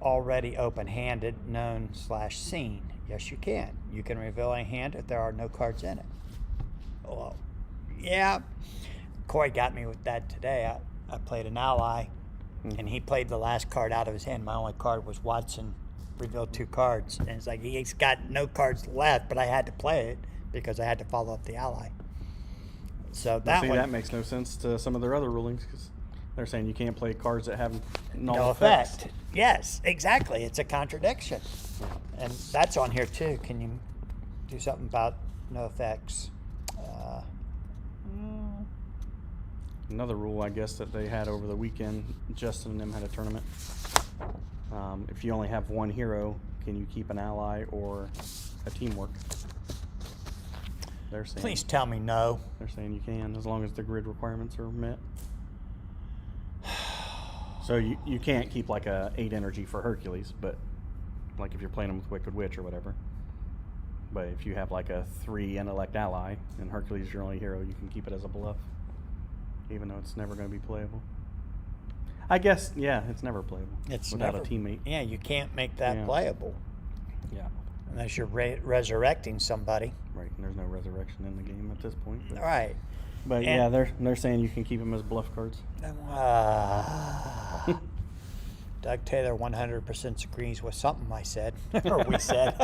already open-handed, known/seen? Yes, you can. You can reveal a hand if there are no cards in it. Well, yeah. Corey got me with that today. I played an ally, and he played the last card out of his hand. My only card was Watson, revealed 2 cards. And it's like he's got no cards left, but I had to play it because I had to follow up the ally. So that makes no sense to some of their other rulings because they're saying you can't play cards that have no effect. Yes, exactly. It's a contradiction. And that's on here too. Can you do something about no effects? Another rule, I guess, that they had over the weekend, Justin and them had a tournament. If you only have 1 hero, can you keep an ally or a teamwork? They're saying, Please tell me no. They're saying you can, as long as the grid requirements are met. So you can't keep like a 8 energy for Hercules, but like if you're playing them with Wicked Witch or whatever. But if you have like a 3 intellect ally and Hercules is your only hero, you can keep it as a bluff, even though it's never going to be playable. I guess, yeah, it's never playable. It's without never, a teammate. Yeah, you can't make that playable. Yeah. Unless you're resurrecting somebody. Right, and there's no resurrection in the game at this point. All right. But yeah, they're saying you can keep them as bluff cards. Doug Taylor 100% agrees with something I said, or we said.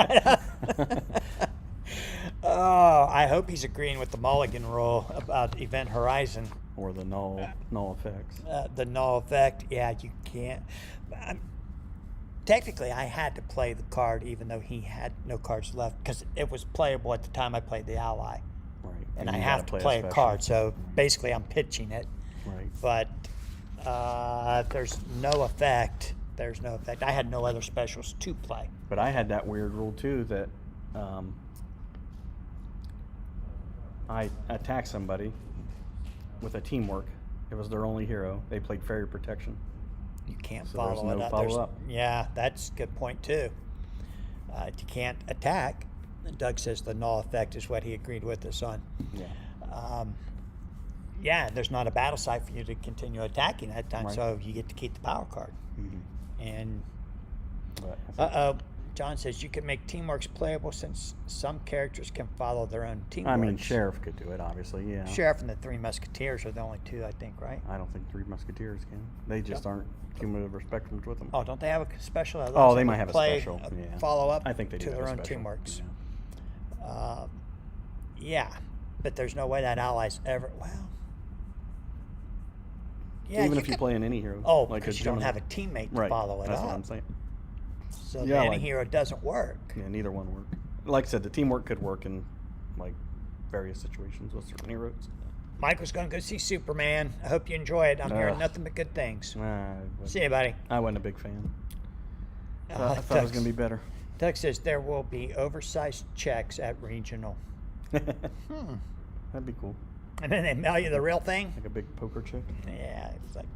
Oh, I hope he's agreeing with the Mulligan rule about Event Horizon. Or the null effects. The null effect, yeah, you can't. Technically, I had to play the card even though he had no cards left because it was playable at the time I played the ally. Right. And I have to play a card, so basically I'm pitching it. Right. But if there's no effect, there's no effect. I had no other specials to play. But I had that weird rule too that I attack somebody with a teamwork. It was their only hero. They played Fairy Protection. You can't So follow there's no it up. follow-up. Yeah, that's a good point too. You can't attack. Doug says the null effect is what he agreed with us on. Yeah. Yeah, there's not a battle site for you to continue attacking that time, Right. so you get to keep the power card. Mm-hmm. And But John says you can make teamworks playable since some characters can follow their own teamworks. I mean, Sheriff could do it, obviously. Yeah. Sheriff and the 3 Musketeers are the only 2, I think, right? I don't think 3 Musketeers can. They just aren't cumulative or spectrums with them. Oh, don't they have a special? Oh, they might have a special. Yeah. Follow up. I think they do to have their a own special. teamworks. Yeah. Yeah, but there's no way that allies ever. Well, yeah, Even if you could- play in any hero. Oh, like because you don't have a teammate to right. follow it That's up. what I'm saying. So Yeah, any like- hero doesn't work. Yeah, neither one work. Like I said, the teamwork could work in like various situations with certain heroes. Michael's going to go see Superman. I hope you enjoy it. I'm hearing Ugh. nothing but good things. I See you, buddy. wasn't a big fan. I thought it was Doug- going to be better. Doug says there will be oversized checks at regional. That'd be cool. And then they mail you the real thing? Like a big poker check. Yeah, it's like,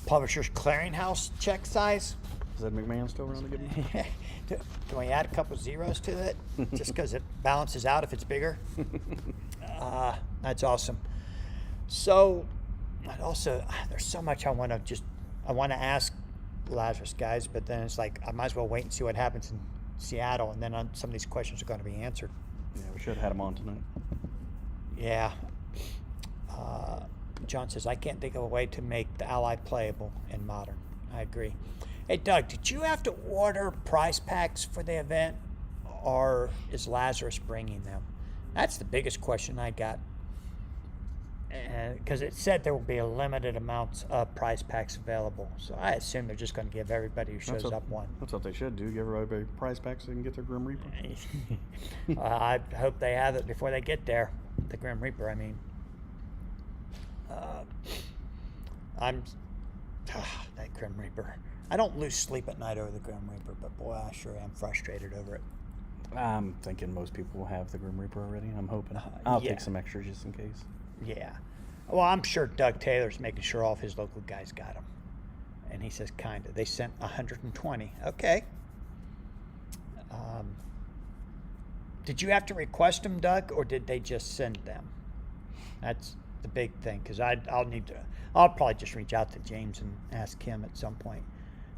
Publishers Clearinghouse check size. Is that McMahon still around to give me? Can we add a couple zeros to it? Just because it balances out if it's bigger? That's awesome. So, I'd also, there's so much I want to ask Lazarus guys, but then it's like, I might as well wait and see what happens in Seattle, and then some of these questions are going to be answered. Yeah, we should have had him on tonight. Yeah. John says, I can't think of a way to make the ally playable in Modern. I agree. Hey, Doug, did you have to order prize packs for the event, or is Lazarus bringing them? That's the biggest question I got. Because it said there will be a limited amount of prize packs available. So I assume they're just going to give everybody who shows up one. That's what they should do. Give everybody a prize pack so they can get their Grim Reaper. I hope they have it before they get there. The Grim Reaper, I mean. That Grim Reaper. I don't lose sleep at night over the Grim Reaper, but boy, I sure am frustrated over it. I'm thinking most people will have the Grim Reaper already. I'm hoping. I'll yeah. take some extra just in case. Yeah. Well, I'm sure Doug Taylor's making sure all of his local guys got them. And he says, kind of. They sent 120. Okay. Did you have to request them, Doug, or did they just send them? That's the big thing, because I'll probably just reach out to James and ask him at some point.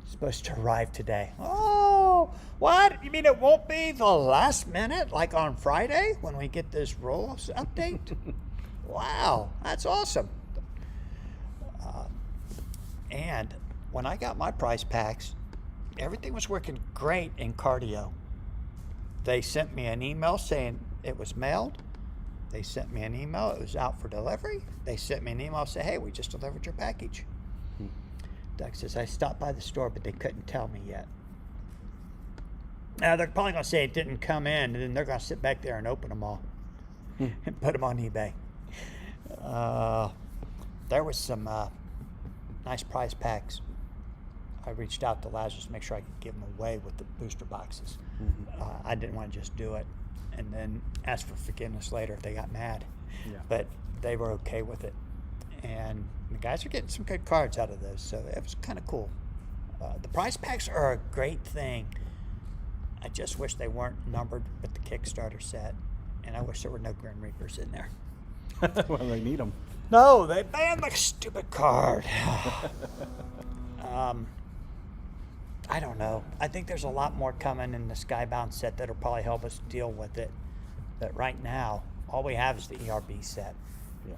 It's supposed to arrive today. Oh, what? You mean it won't be the last minute, like on Friday when we get this rolls update? Wow, that's awesome. And when I got my prize packs, everything was working great in cardio. They sent me an email saying it was mailed. They sent me an email, it was out for delivery. They sent me an email saying, hey, we just delivered your package. Doug says, I stopped by the store, but they couldn't tell me yet. Now, they're probably going to say it didn't come in, and then they're going to sit back there and open them all and put them on eBay. There was some nice prize packs. I reached out to Lazarus to make sure I could give them away with the booster boxes. I didn't want to just do it and then ask for forgiveness later if they got mad. Yeah. But they were okay with it. And the guys are getting some good cards out of those, so it was kind of cool. The prize packs are a great thing. I just wish they weren't numbered with the Kickstarter set, and I wish there were no Grim Reapers in there. Well, they need them. No, they banned the stupid card. I don't know. I think there's a lot more coming in the Skybound set that'll probably help us deal with it. But right now, all we have is the ERB set. Yeah.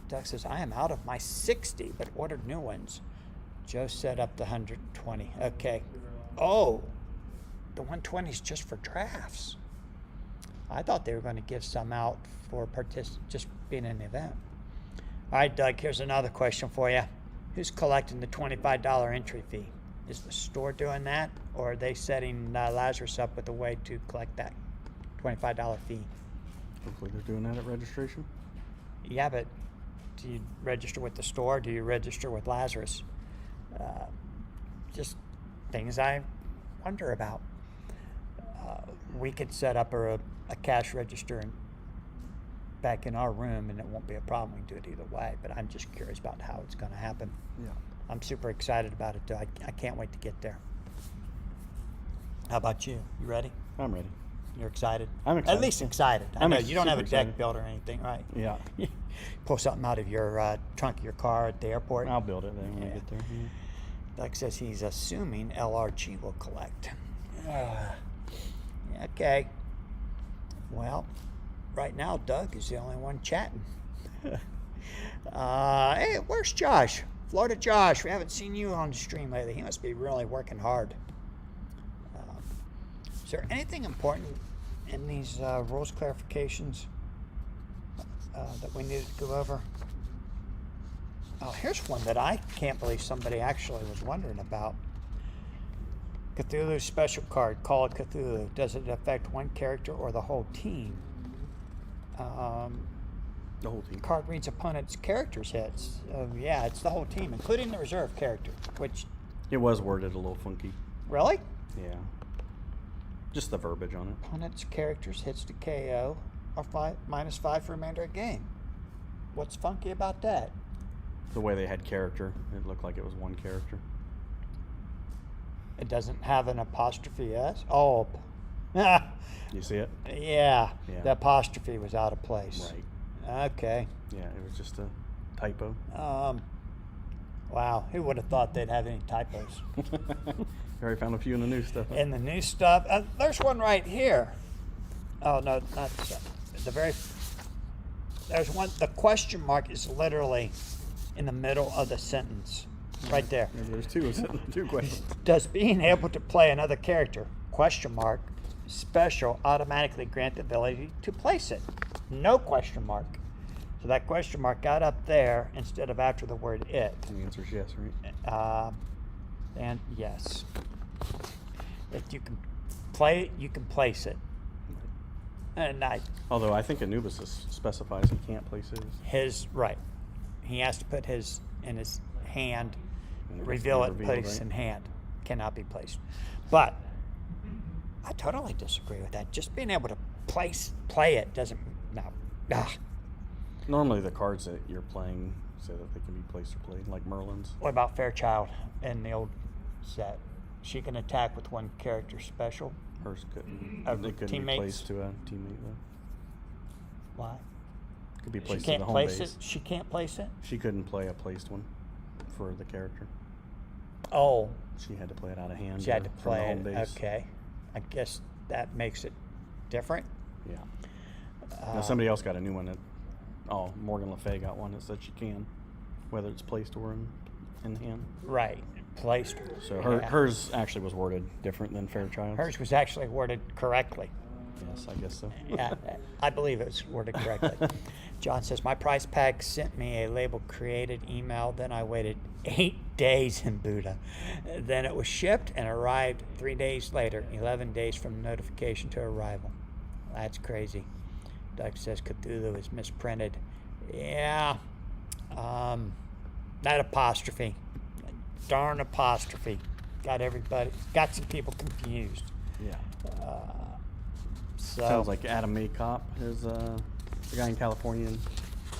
Doug says, I am out of my 60, but ordered new ones. Joe set up the 120. Okay. Oh, the 120 is just for drafts. I thought they were going to give some out for just being an event. All right, Doug, here's another question for you. Who's collecting the $25 entry fee? Is the store doing that, or are they setting Lazarus up with a way to collect that $25 fee? Hopefully they're doing that at registration. Yeah, but do you register with the store? Do you register with Lazarus? Just things I wonder about. We could set up a cash register back in our room, and it won't be a problem. We can do it either way, but I'm just curious about how it's going to happen. Yeah. I'm super excited about it, though. I can't wait to get there. How about you? You ready? I'm ready. You're excited? I'm excited. At least excited. I know you don't have a super deck excited. built or anything, right? Yeah. Pull something out of your trunk of your car at the airport. I'll build it then when I Yeah. get there. Yeah. Doug says he's assuming LRG will collect. Okay. Well, right now Doug is the only one chatting. Hey, where's Josh? Florida Josh. We haven't seen you on the stream lately. He must be really working hard. Is there anything important in these rules clarifications that we needed to go over? Oh, here's one that I can't believe somebody actually was wondering about. Cthulhu's special card, Call of Cthulhu. Does it affect one character or the whole team? The whole team. Card reads opponent's character's hits. Yeah, it's the whole team, including the reserve character, which... It was worded a little funky. Really? Yeah. Just the verbiage on it. Opponent's character's hits to KO are -5 for remainder of game. What's funky about that? The way they had character, it looked like it was one character. It doesn't have an apostrophe S? Oh. You see it? Yeah, Yeah. the apostrophe was out of place. Right. Okay. Yeah, it was just a typo. Wow, who would have thought they'd have any typos? Already found a few in the new stuff. In the new stuff, there's one right here. Oh, no, not the very... There's one, the question mark is literally in the middle of the sentence. Right there. Maybe there's two questions. Does being able to play another character, question mark, special, automatically grant the ability to place it? No question mark. So that question mark got up there instead of after the word it. And the answer is yes, right? And yes. If you can play it, you can place it. And Although I think Anubis specifies he can't place his. right. He has to put his in his hand, And it has to reveal be it, revealed, place right? in hand. Cannot be placed. But I totally disagree with that. Just being able to play it doesn't. No. Normally the cards that you're playing say that they can be placed or played, like Merlin's. What about Fairchild in the old set? She can attack with one character special. Hers couldn't. Of It couldn't teammates? be placed to a teammate though. Why? Could be She placed to can't the home place base. it. She can't place it. She couldn't play a placed one for the character. Oh, She had to play it out of hand. she had to from the play home it. base. Okay, I guess that makes it different. Yeah. Now somebody else got a new one that. Oh, Morgan Le Fay got one that said she can, whether it's placed or in hand. Right, placed. So Yeah. hers actually was worded different than Fairchild's. Hers was actually worded correctly. Yes, I guess so. Yeah, I believe it was worded correctly. John says, my price pack sent me a label created email. Then I waited 8 days in Buddha. Then it was shipped and arrived 3 days later, 11 days from notification to arrival. That's crazy. Doug says Cthulhu is misprinted. Yeah. That apostrophe. Darn apostrophe. Got some people confused. Yeah. So, Sounds like Adam Maycop is the guy in California.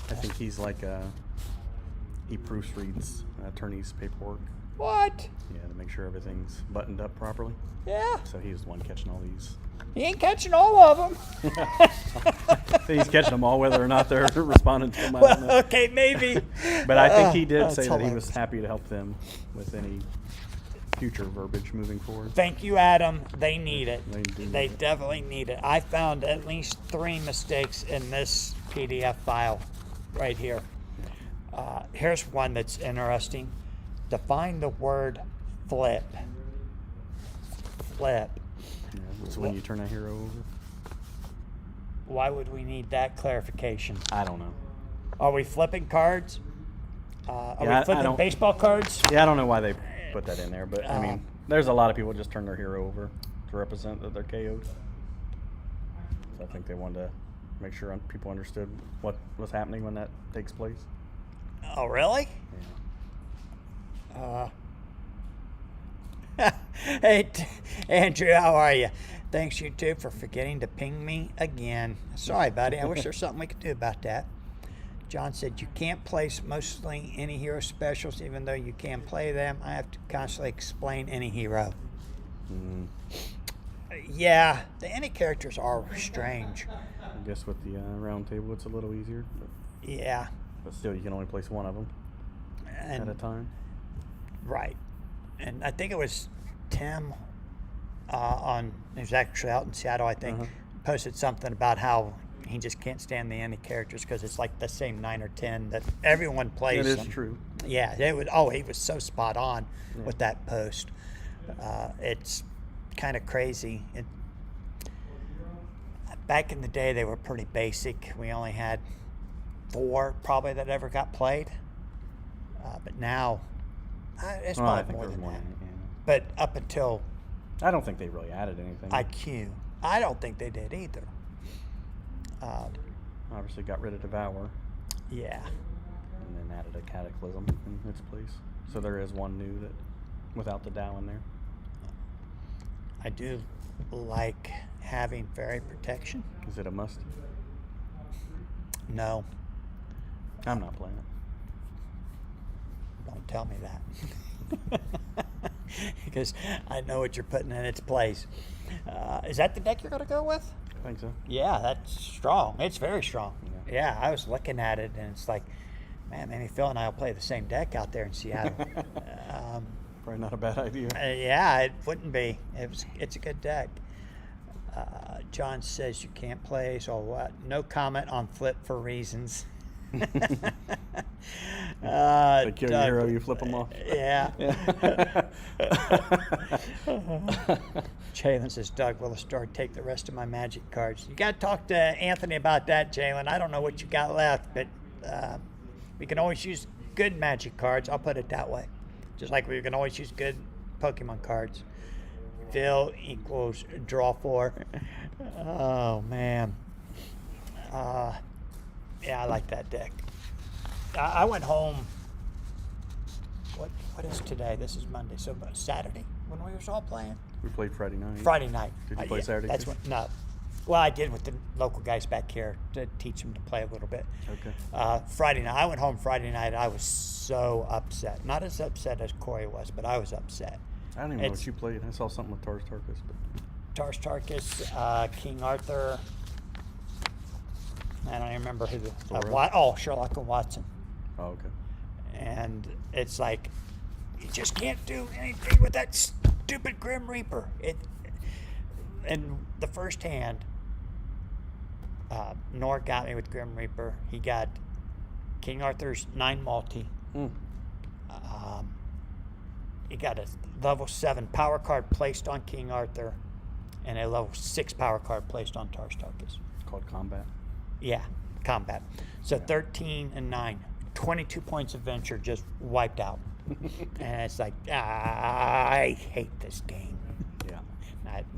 I think he's like he proofreads attorney's paperwork. what? Yeah, to make sure everything's buttoned up properly. Yeah. So he's the one catching all these. He ain't catching all of them. He's catching them all, whether or not they're responding to him. I don't know. Well, okay, maybe. But I think he did That's say that he was hilarious. happy to help them with any future verbiage moving forward. Thank you, Adam. They need it. They do They need it. definitely need it. I found at least 3 mistakes in this PDF file right here. Here's one that's interesting. Define the word flip. Flip. Yeah, it's when you turn a hero over. Why would we need that clarification? I don't know. Are we flipping cards? Are Yeah, I we flipping don't- baseball cards? Yeah, I don't know why they put that in there, but I Uh, mean, there's a lot of people just turn their hero over to represent that they're KO'd. So I think they wanted to make sure people understood what was happening when that takes place. Oh, really? Yeah. Hey, Andrew, how are you? Thanks, YouTube, for forgetting to ping me again. Sorry, buddy. I wish there's something we could do about that. John said, you can't place mostly any hero specials, even though you can play them. I have to constantly explain any hero. Mm, Yeah, the any characters are strange. I guess with the round table, it's a little easier, Yeah. but still, you can only place one of them at a And time. right. And I think it was Tim he was actually out in Seattle, I think, Uh-huh. posted something about how he just can't stand the any characters because it's like the same 9 or 10 that everyone plays. It is them. true. Yeah, it would. Oh, he was so spot on Yeah. with that post. It's kind of crazy. Back in the day, they were pretty basic. We only had 4 probably that ever got played. But now, it's Well, I probably think more there's than more. that. Yeah. But up until I don't think they really added anything. IQ, I don't think they did either. Obviously got rid of Devour Yeah. and then added a Cataclysm in its place. So there is one new that without the Dow in there. I do like having fairy protection. Is it a must? No, I'm not playing it. don't tell me that. Because I know what you're putting in its place. Is that the deck you're going to go with? I think so. Yeah, that's strong. It's very strong. Yeah. Yeah, I was looking at it, and it's like, man, maybe Phil and I will play the same deck out there in Seattle. Probably not a bad idea. Yeah, it wouldn't be. It's a good deck. John says you can't play, so what? No comment on flip for reasons. They kill your Doug- hero, you flip them off. Yeah. Jalen says, Doug, will the store take the rest of my magic cards? You got to talk to Anthony about that, Jalen. I don't know what you got left, but we can always use good magic cards. I'll put it that way. Just like we can always use good Pokemon cards. Phil equals draw 4. Oh, man. Yeah, I like that deck. I went home. What is today? This is Monday, so Saturday when we were all playing. We played Friday night. Friday night. Did you play Saturday That's too? when, no. Well, I did with the local guys back here to teach them to play a little bit. Okay. Friday night, I went home Friday night. I was so upset. Not as upset as Corey was, but I was upset. I don't even know what you played. I saw something with Tars Tarkus, but Tars Tarkus, King Arthur. I don't even remember who the Sherlock and Watson. oh, okay. And it's like, you just can't do anything with that stupid Grim Reaper. In the first hand, Nor got me with Grim Reaper. He got King Arthur's 9 multi. He got a level 7 power card placed on King Arthur and a level 6 power card placed on Tars Tarkus. Called Combat. Yeah, combat. So 13 and 9. 22 points of venture just wiped out. And it's like, I hate this game. Yeah.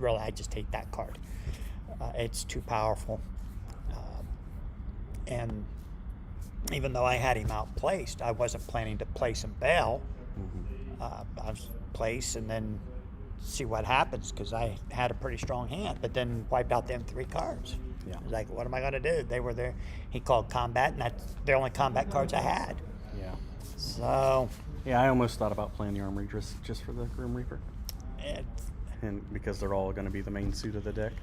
I just hate that card. It's too powerful. And even though I had him outplaced, I wasn't planning to place him bail. I was place and then see what happens because I had a pretty strong hand, but then wiped out them 3 cards. Yeah. I was like, what am I going to do? They were there. He called combat, and that's the only combat cards I had. Yeah. So. Yeah, I almost thought about playing the Armory just for the Grim Reaper. It's, And because they're all going to be the main suit of the deck.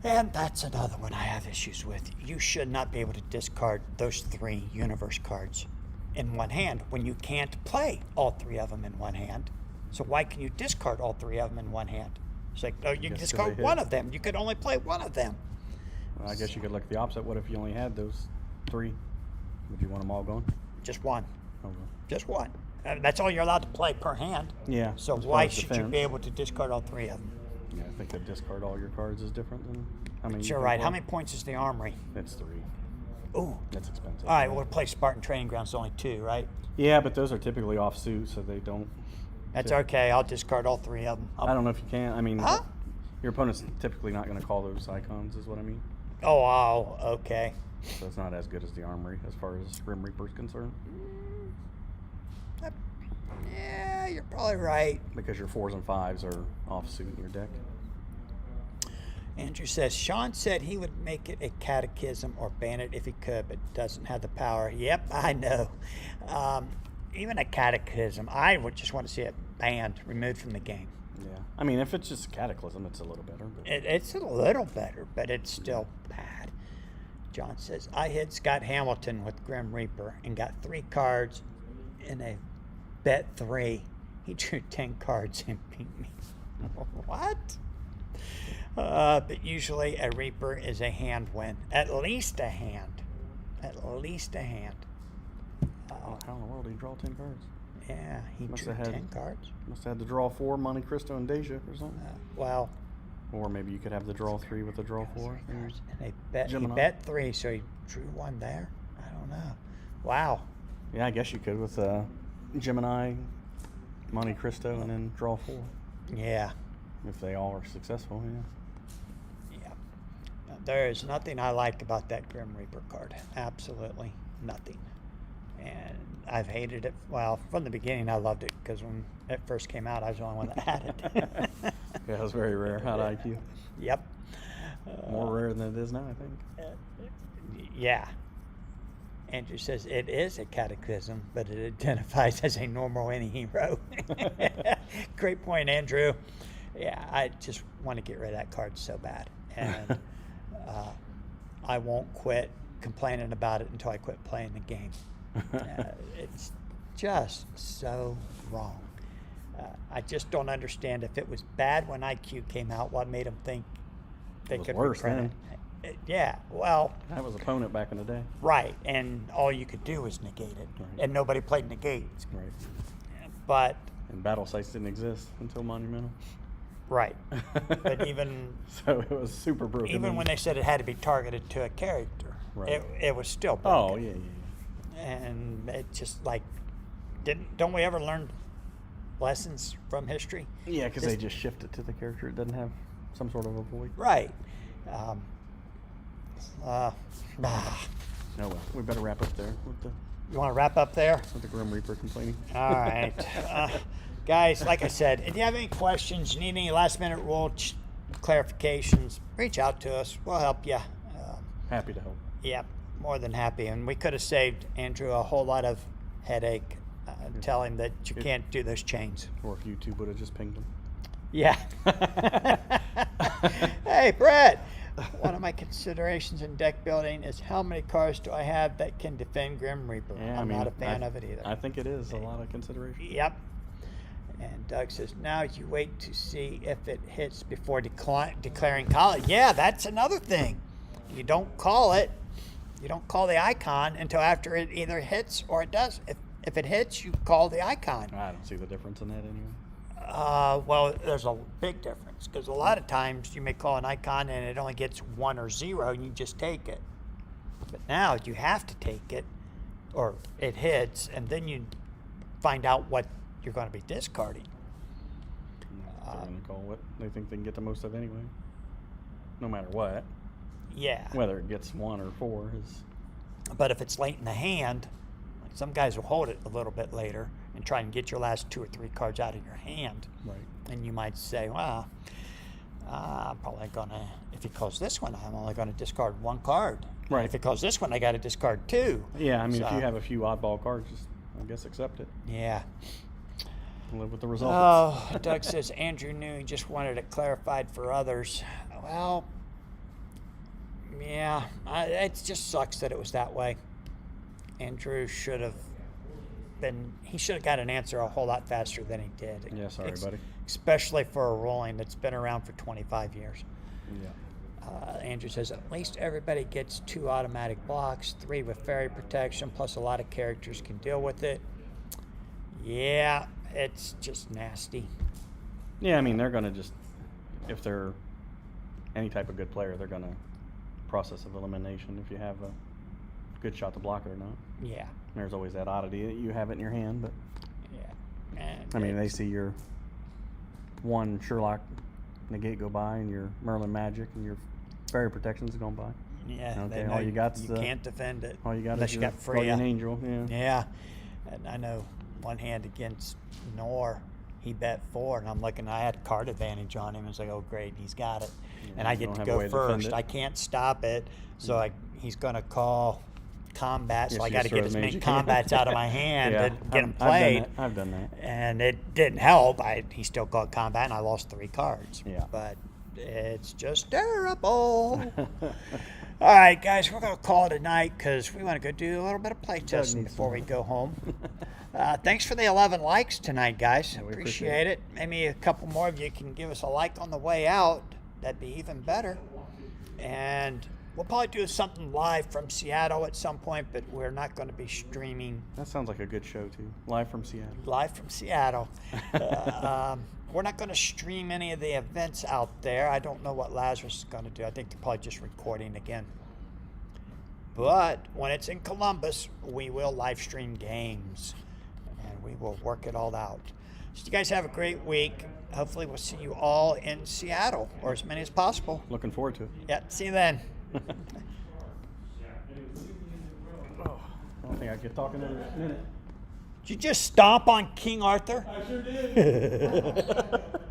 and that's another one I have issues with. You should not be able to discard those 3 universe cards in one hand when you can't play all 3 of them in one hand. So why can you discard all 3 of them in one hand? It's like, oh, you can discard one of them. You could only play one of them. Well, I guess you could look the opposite. What if you only had those 3? Would you want them all gone? Just one. Okay. Just one. That's all you're allowed to play per hand. Yeah. So as far why as should you defense. be able to discard all 3 of them? Yeah, I think that discard all your cards is different than how many. You're right. How many points is the armory? It's 3. Ooh. That's expensive. All right, we'll play Spartan Training Grounds, only 2, right? Yeah, but those are typically off suit, so they don't. That's okay. I'll discard all 3 of them. I don't know if you can. I mean, Huh? your opponent's typically not going to call those icons, is what I mean. Oh, okay. So it's not as good as the Armory as far as Grim Reaper's concerned. Yeah, you're probably right. Because your 4s and 5s are off suit in your deck. Andrew says, Sean said he would make it a catechism or ban it if he could, but doesn't have the power. Yep, I know. Even a catechism, I would just want to see it banned, removed from the game. Yeah. I mean, if it's just a Cataclysm, it's a little better. But It's a little better, but it's still bad. John says, I hit Scott Hamilton with Grim Reaper and got 3 cards in a bet 3. He drew 10 cards and beat me. What? But usually a Reaper is a hand win. At least a hand. At least a hand. how in the world did he draw 10 cards? Yeah, he Must drew have had- 10 cards. Must have had to draw 4 Monte Cristo and Deja or something. Well, Or maybe you could have the draw 3 with the draw 4. and he Gemini. bet 3, so he drew 1 there. I don't know. Wow. Yeah, I guess you could with Gemini, Monte Cristo, and then draw 4. Yeah. If they all are successful, yeah. There is nothing I like about that Grim Reaper card. Absolutely nothing. And I've hated it. Well, from the beginning, I loved it because when it first came out, I was the only one that had it. Yeah, it was very rare. Hot IQ. Yep. More rare than it is now, I think. Yeah. Andrew says it is a cataclysm, but it identifies as a normal any hero. Great point, Andrew. Yeah, I just want to get rid of that card so bad. And I won't quit complaining about it until I quit playing the game. It's just so wrong. I just don't understand if it was bad when IQ came out, what made them think they was could worse reprint it. Yeah, well, That was opponent back in the day. right, and all you could do was negate it, Right. and nobody played negate. Right. But And battle sites didn't exist until Monumental. right, but even So it was super broken. even when they said it had to be targeted to a character, Right. it was still Oh, broken. yeah. And it just like don't we ever learn lessons from history? Yeah, because they just shift it to the character. It doesn't have some sort of a void. Right. Oh, well. We better wrap up there with You want to wrap up there? the Grim Reaper complaining. All right. Guys, like I said, if you have any questions, you need any last minute rule clarifications, reach out to us. We'll help you. Happy to help. Yep, more than happy. And we could have saved Andrew a whole lot of headache. Tell him that you can't do those chains. Or if YouTube would have just pinged him. Yeah. Hey, Brett. One of my considerations in deck building is how many cards do I have that can defend Grim Reaper? Yeah, I'm not a fan of it either. I think it is a lot of consideration. Yep. And Doug says, now you wait to see if it hits before declaring call it. Yeah, that's another thing. You don't call it. You don't call the icon until after it either hits or it does. If it hits, you call the icon. I don't see the difference in that anyway. Well, there's a big difference because a lot of times you may call an icon and it only gets 1 or 0 and you just take it. But now you have to take it or it hits and then you find out what you're going to be discarding. They're going to call what they think they can get the most of anyway. No matter what. Yeah. Whether it gets 1 or 4 is. But if it's late in the hand, some guys will hold it a little bit later and try and get your last 2 or 3 cards out of your hand. Right. And you might say, well, I'm probably going to, if he calls this one, I'm only going to discard 1 card. Right. If he calls this one, I got to discard 2. Yeah, I mean, if So- you have a few oddball cards, just, I guess, accept it. Yeah. Live with the results. Oh, Doug says Andrew knew he just wanted it clarified for others. Well, yeah, it just sucks that it was that way. Andrew should have got an answer a whole lot faster than he did. Yeah, sorry, buddy. Especially for a ruling that's been around for 25 years. Yeah. Andrew says at least everybody gets 2 automatic blocks, 3 with fairy protection, plus a lot of characters can deal with it. Yeah, it's just nasty. Yeah, I mean, they're going to just, if they're any type of good player, they're going to process of elimination if you have a good shot to block it or not. Yeah. There's always that oddity that you have it in your hand, but Yeah. And I mean, they see your 1 Sherlock negate go by and your Merlin Magic and your fairy protection's gone by. Yeah, Okay, they know all you got's you the- can't defend it. All you got unless is you your got Freya. guardian angel. Yeah. Yeah, and I know one hand against Nor, he bet 4, and I'm looking. I had card advantage on him. It's like, oh great, he's got it, and I you get don't to have a way go to defend first. it. I can't stop it, so he's going to call combat. So Yes, I you got to just get throw as the many magic. combats out of my hand Yeah, and get them I've done played. that. I've done that. And it didn't help. He still called combat, and I lost 3 cards. Yeah. But it's just terrible. All right, guys, we're going to call it a night because we want to go do a little bit of play testing needs before some we go home. Thanks for the 11 likes tonight, guys. Yeah, we appreciate it. Maybe a couple more of you can give us a like on the way out. That'd be even better. And we'll probably do something live from Seattle at some point, but we're not going to be streaming That sounds like a good show, too. Live from Seattle. live from Seattle. We're not going to stream any of the events out there. I don't know what Lazarus is going to do. I think they're probably just recording again. But when it's in Columbus, we will live stream games, and we will work it all out. So you guys have a great week. Hopefully we'll see you all in Seattle, or as many as possible. Looking forward to it. Yeah, see you then. I don't think I get talking in a minute. Did you just stomp on King Arthur? I sure did.